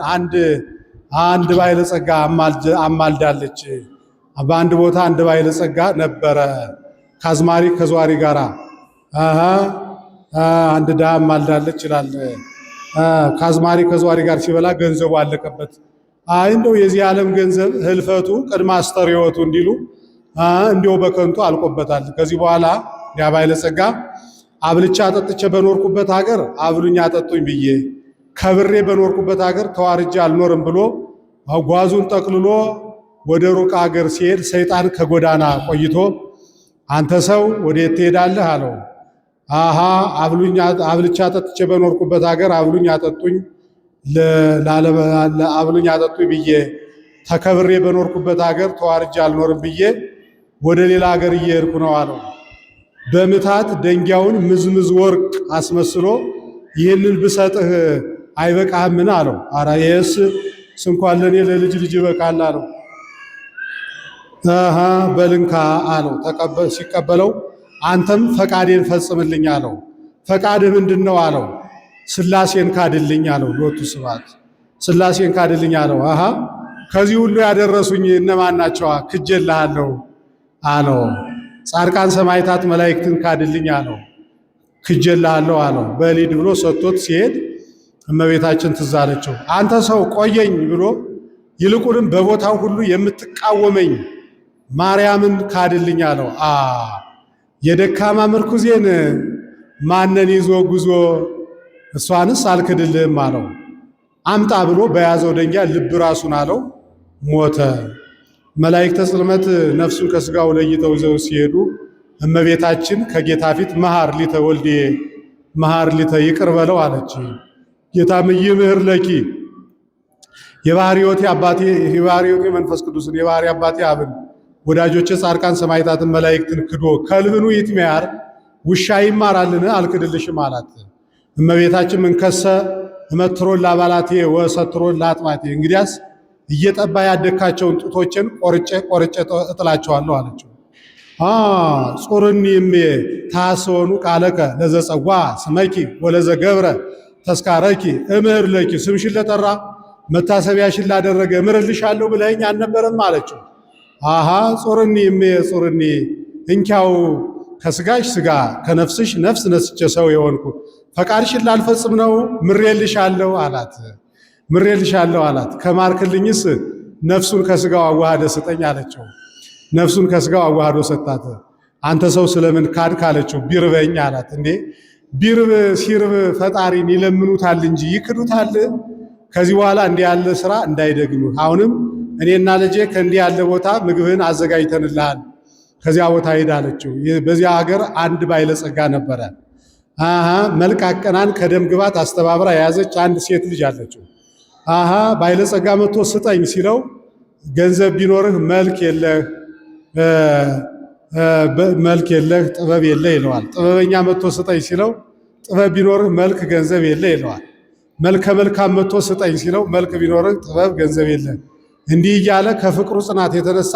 አንድ ባለጸጋ አማልዳለች። በአንድ ቦታ አንድ ባለጸጋ ነበረ ከአዝማሪ ከዘዋሪ ጋራ አንድ ድሃ አማልዳለች ይላል። ከአዝማሪ ከዘዋሪ ጋር ሲበላ ገንዘቡ አለቀበት። እንደው የዚህ ዓለም ገንዘብ ህልፈቱ ቅድመ አስተርእዮቱ እንዲሉ እንዲው በከንቱ አልቆበታል። ከዚህ በኋላ ያ ባለጸጋ አብልቻ አጠጥቼ በኖርኩበት ሀገር አብሉኝ አጠጡኝ ብዬ ከብሬ በኖርኩበት ሀገር ተዋርጄ አልኖርም ብሎ ጓዙን ጠቅልሎ ወደ ሩቅ ሀገር ሲሄድ ሰይጣን ከጎዳና ቆይቶ አንተ ሰው ወዴት ትሄዳለህ አለው። አብልቻ አጠጥቼ በኖርኩበት ሀገር አብሉኝ አጠጡኝ አጠጡኝ ብዬ ተከብሬ በኖርኩበት ሀገር ተዋርጄ አልኖርም ብዬ ወደ ሌላ ሀገር እየሄድኩ ነው አለው። በምታት ደንጊያውን ምዝምዝ ወርቅ አስመስሎ ይህንን ብሰጥህ አይበቃህምን አለው። ኧረ ይህስ እንኳን ለኔ ለልጅ ይበቃል አለው። በልንካ አለው። ሲቀበለው አንተም ፈቃዴን ፈጽምልኝ አለው። ፈቃድህ ምንድን ነው አለው። ሥላሴን ካድልኝ አለው። ሎቱ ስብሐት ሥላሴን ካድልኝ አለው። ከዚህ ሁሉ ያደረሱኝ እነማን ናቸው? ክጄልሃለሁ አለው። ጻድቃን ሰማዕታት መላእክትን ካድልኝ አለው። ክጄልሃለሁ አለው። በሊድ ብሎ ሰጥቶት ሲሄድ እመቤታችን ትዝ አለችው። አንተ ሰው ቆየኝ ብሎ ይልቁንም በቦታው ሁሉ የምትቃወመኝ ማርያምን ካድልኝ አለው። የደካማ ምርኩዜን ማንን ይዞ ጉዞ እሷንስ አልክድልህም አለው። አምጣ ብሎ በያዘው ደንጊያ ልብ ራሱን አለው። ሞተ። መላእክተ ጽልመት ነፍሱን ከስጋው ለይተው ይዘው ሲሄዱ እመቤታችን ከጌታ ፊት መሐር ሊተ ወልድየ መሐር ሊተ ይቅር በለው አለች። ጌታም ይምህር ለኪ የባህሪ ሕይወቴ አባቴ የባህሪ ሕይወቴ መንፈስ ቅዱስን የባህሪ አባቴ አብን ወዳጆቼ ጻድቃን ሰማዕታትን መላእክትን ክዶ ከልብኑ ይትመያር ውሻ ይማራልን አልክድልሽም አላት። እመቤታችን እንከሰ እመትሮን ላባላቴ ወሰትሮን ላጥባቴ እንግዲያስ እየጠባ ያደካቸውን ጡቶችን ቆርጬ እጥላቸዋለሁ አለችው። ጾርኒም ታሰወኑ ቃለከ ለዘጸዋ ስመኪ ወለዘገብረ ተስካረኪ እምህር ለኪ ስምሽን ለጠራ መታሰቢያሽን ላደረገ እምርልሻለሁ ብለኸኝ አልነበረም አለችው። ጾርኒ እንኪያው ከስጋሽ ስጋ ከነፍስሽ ነፍስ ነስቼ ሰው የሆንኩ ፈቃድሽን ላልፈጽም ነው ምሬልሻለሁ አላት። ከማርክልኝስ ነፍሱን ከስጋው አዋሃደ ስጠኝ አለችው። ነፍሱን ከስጋው አዋህዶ ሰጣት። አንተ ሰው ስለምን ካድክ አለችው። ቢርበኝ አላት። እንዴ ቢርብ ሲርብ ፈጣሪን ይለምኑታል እንጂ ይክዱታል። ከዚህ በኋላ እንዲህ ያለ ስራ እንዳይደግም አሁንም እኔና ልጄ ከእንዲህ ያለ ቦታ ምግብህን አዘጋጅተንልሃል፣ ከዚያ ቦታ ሄድ አለችው። በዚያ ሀገር አንድ ባለጸጋ ነበረ። መልቃቀናን ከደም ግባት አስተባብራ የያዘች አንድ ሴት ልጅ አለችው። ባለጸጋ መጥቶ ስጠኝ ሲለው ገንዘብ ቢኖርህ መልክ የለህ ጥበብ የለህ ይለዋል። ጥበበኛ መጥቶ ስጠኝ ሲለው ጥበብ ቢኖርህ መልክ ገንዘብ የለህ ይለዋል። መልከ መልካም መጥቶ ስጠኝ ሲለው መልክ ቢኖርህ ጥበብ ገንዘብ የለህ። እንዲህ እያለ ከፍቅሩ ጽናት የተነሳ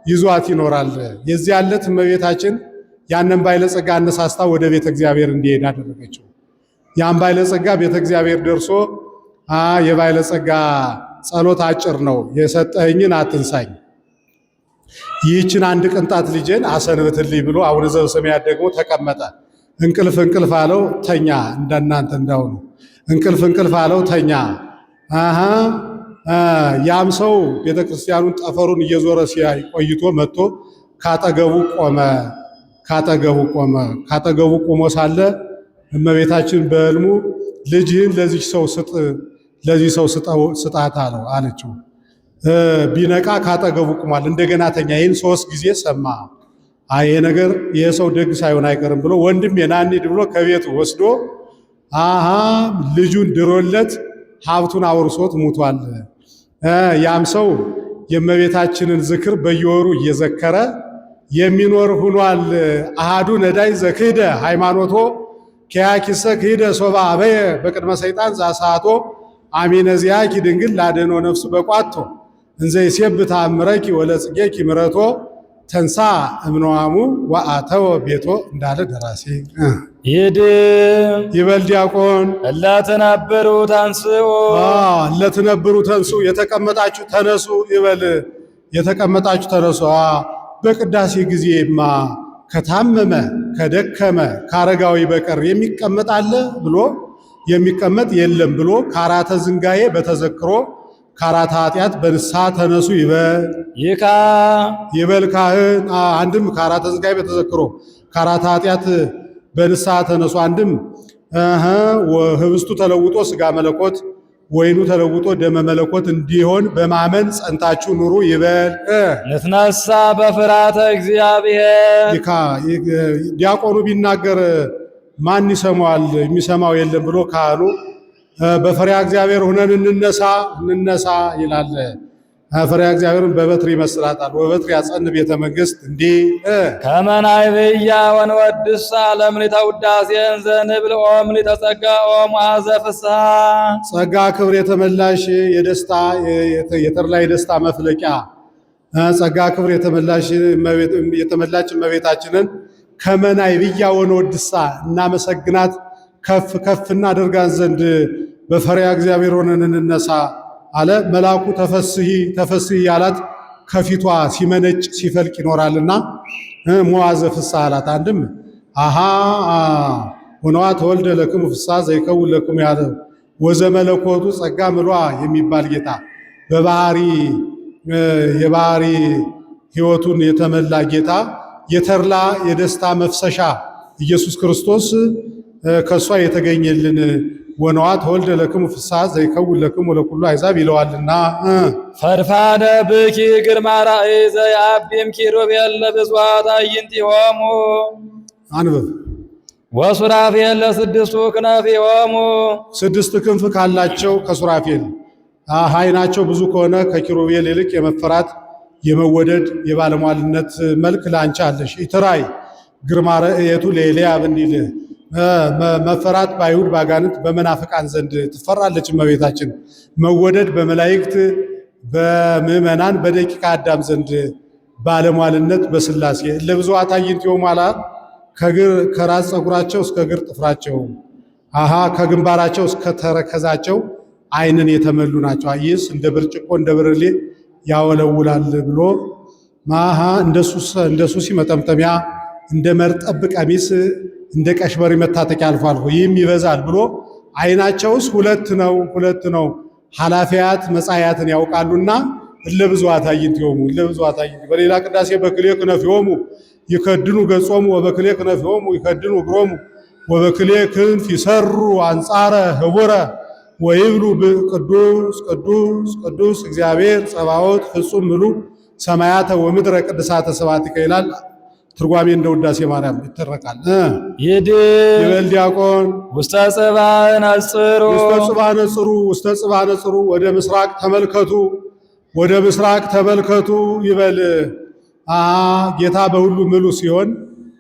ይዟት ይኖራል። የዚህ ዕለት እመቤታችን ያንን ባለጸጋ አነሳስታ ወደ ቤተ እግዚአብሔር እንዲሄድ አደረገችው። ያን ባለጸጋ ቤተ እግዚአብሔር ደርሶ የባለጸጋ ጸሎት አጭር ነው፣ የሰጠኸኝን አትንሳኝ፣ ይህችን አንድ ቅንጣት ልጄን አሰንብትልኝ ብሎ አቡነ ዘበሰማያት ደግሞ ተቀመጠ። እንቅልፍ አለው ተኛ። እንደናንተ እንዳሁኑ እንቅልፍ አለው ተኛ። ያም ሰው ቤተ ክርስቲያኑን ጠፈሩን እየዞረ ሲያይ ቆይቶ መጥቶ ካጠገቡ ቆሞ ሳለ እመቤታችን በሕልሙ ልጅህን ለዚህ ሰው ስጣት አለችው። ቢነቃ ካጠገቡ ቁሟል። እንደገና ተኛ። ይህን 3 ጊዜ ሰማ። ይሄ ነገር ይሄ ሰው ደግ ሳይሆን አይቀርም ብሎ ወንድሜ ና እንሂድ ብሎ ከቤቱ ወስዶ ልጁን ድሮለት ሀብቱን አውርሶት ሙቷል። ያም ሰው የእመቤታችንን ዝክር በየወሩ እየዘከረ የሚኖር ሁኗል። አሃዱ ነዳይ ዘክህደ ሃይማኖቶ ከያኪሰ ክህደ ሶባ አበየ በቅድመ ሰይጣን ዛሳቶ አሚነዚያኪ ድንግል ላደኖ ነፍሱ በቋቶ እንዘ ይሴብ ተአምረኪ ወለጽጌኪ ምረቶ ተንሳ እምነዋሙ ወአተወ ቤቶ እንዳለ ደራሲ ይበል ዲያቆን እለትነብሩ ተንሥኡ እለትነብሩ ተንሥኡ የተቀመጣችሁ ተነሱ ይበል። የተቀመጣችሁ ተነሱ። በቅዳሴ ጊዜማ ከታመመ ከደከመ ካረጋዊ በቀር የሚቀመጥ አለ ብሎ የሚቀመጥ የለም ብሎ ካራተ ዝንጋዬ በተዘክሮ ካራተ ኃጢአት በንስሐ ተነሱ ይበል ካህን። አንድም ካራተ ዝንጋዬ በተዘክሮ ካራተ ኃጢአት በንስሐ ተነሱ። አንድም ህብስቱ ተለውጦ ስጋ መለኮት ወይኑ ተለውጦ ደመ መለኮት እንዲሆን በማመን ጸንታችሁ ኑሩ ይበል። ንትነሳ በፍርሃተ እግዚአብሔር ዲያቆኑ ቢናገር ማን ይሰማዋል? የሚሰማው የለም ብሎ ካህኑ በፈሪሃ እግዚአብሔር ሆነን እንነሳ ይላል። ፈሪሃ እግዚአብሔርን በበትር ይመስላታል። ወበትር ያጸን ቤተ መንግስት እንዲህ ከመናይ ብያ ወንወድሳ ለምልዕተ ውዳሴን ዘንብል ምልዕተ ጸጋ መዓዘ ፍስሐ ጸጋ ክብር የተመላሽ የተድላ የደስታ መፍለቂያ ጸጋ ክብር የተመላች እመቤታችንን ከመናይ ብያ ወንወድሳ እናመሰግናት ከፍ እናደርጋን ዘንድ በፈሪሃ እግዚአብሔር ሆነን እንነሳ አለ። መልአኩ ተፈስሒ ያላት ከፊቷ ሲመነጭ ሲፈልቅ ይኖራልና መዋዘ ፍስሐ አላት። አንድም ወነዋ ተወልደ ለክሙ ፍስሐ ዘይከውን ለክሙ ያለ ወዘመለኮቱ ጸጋ ምሏ የሚባል ጌታ የባህሪ ሕይወቱን የተመላ ጌታ የተድላ የደስታ መፍሰሻ ኢየሱስ ክርስቶስ ከሷ የተገኘልን ወነዋ ተወልደ ለክሙ ፍስሐ ዘይከውን ለክሙ ለኩሉ አሕዛብ ይለዋልና ፈድፋደ ብኪ ግርማ ራእይ ዘያቢም ኪሩቤል ለብዙኃት አዕይንቲሆሙ አንብብ ወሱራፌል ለስድስቱ ክነፊሆሙ ስድስት ክንፍ ካላቸው ከሱራፌል ኃይናቸው ብዙ ከሆነ ከኪሩቤል ይልቅ የመፈራት የመወደድ የባለሟልነት መልክ ላንቺ አለሽ። ኢትራይ ግርማ ረእየቱ ለኤልያብ እንዲል መፈራት በአይሁድ ባጋንንት በመናፍቃን ዘንድ ትፈራለች እመቤታችን። መወደድ በመላእክት በምእመናን በደቂቀ አዳም ዘንድ ባለሟልነት በስላሴ ለብዙኃት አዕይንቲሆሙ ማለት ከራስ ፀጉራቸው እስከ እግር ጥፍራቸው ከግንባራቸው እስከ ተረከዛቸው ዓይንን የተመሉ ናቸው። አይስ እንደ ብርጭቆ እንደ ብርሌ ያወለውላል ብሎ እንደ ሱሲ መጠምጠሚያ እንደ መርጠብ ቀሚስ እንደ ቀሽበሪ መታጠቂያ አልፎ አልፎ ይህም ይበዛል ብሎ ዓይናቸውስ ሁለት ነው ኃላፊያት መጻያትን ያውቃሉና ለብዙኃት አዕይንቲሆሙ በሌላ ቅዳሴ በክልኤ ክነፊሆሙ ይከድኑ ገጾሙ ወበክልኤ ክነፊሆሙ ይከድኑ እግሮሙ ወበክልኤ ክንፍ ይሰሩ አንጻረ ህቡረ ወይብሉ ቅዱስ ቅዱስ ቅዱስ እግዚአብሔር ጸባኦት ፍጹም ምሉእ ሰማያተ ወምድረ ቅድሳተ ስብሐቲከ ይላል። ትርጓሜ እንደ ውዳሴ ማርያም ይተረካል። ይበል ዲያቆን ውስተ ጽባሕ ነጽሩ ወደ ምስራቅ ተመልከቱ ይበል። ጌታ በሁሉ ምሉ ሲሆን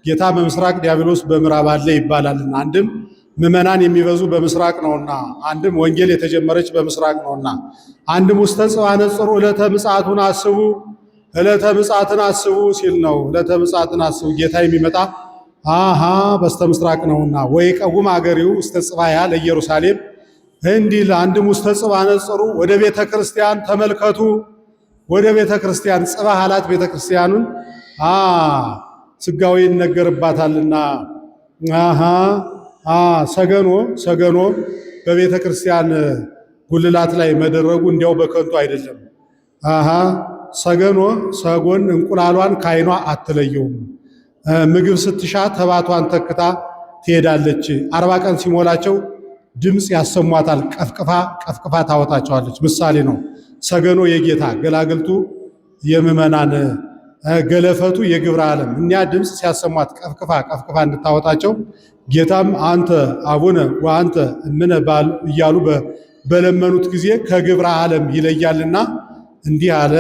ጌታ በምስራቅ ዲያብሎስ በምዕራብ አለ ይባላልና አንድም ምዕመናን የሚበዙ በምስራቅ ነውና፣ አንድም ወንጌል የተጀመረች በምስራቅ ነውና፣ አንድም ውስተ ጽባሕ ነጽሩ ዕለተ ምጽአትን አስቡ ሲል ነው። ዕለተ ምጽአትን አስቡ ጌታ የሚመጣ በስተ ምስራቅ ነውና ወይ ቀውም አገሪው ውስተ ጽባያ ለኢየሩሳሌም እንዲል። አንድም ውስተ ጽባሕ ነጽሩ ወደ ቤተ ክርስቲያን ተመልከቱ። ወደ ቤተ ክርስቲያን ጽባሕ አላት ቤተ ክርስቲያኑን ስጋዊ ይነገርባታልና ሰገኖ በቤተ ክርስቲያን ጉልላት ላይ መደረጉ እንዲያው በከንቱ አይደለም። ሰጎን እንቁላሏን ከዓይኗ አትለየውም። ምግብ ስትሻ ተባቷን ተክታ ትሄዳለች። 40 ቀን ሲሞላቸው ድምፅ ያሰሟታል። ቀፍቅፋ ታወጣቸዋለች። ምሳሌ ነው። ሰገኖ የጌታ ገላግልቱ የምዕመናን ገለፈቱ የግብረ ዓለም እኒያ ድምፅ ሲያሰሟት ቀፍቅፋ እንድታወጣቸው ጌታም አንተ አቡነ ወአንተ እምነ እያሉ በለመኑት ጊዜ ከግብረ ዓለም ይለያልና እንዲህ አለ።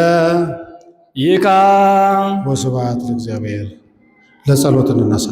ይካ ወስብሐት ለእግዚአብሔር። ለጸሎት እንነሳ።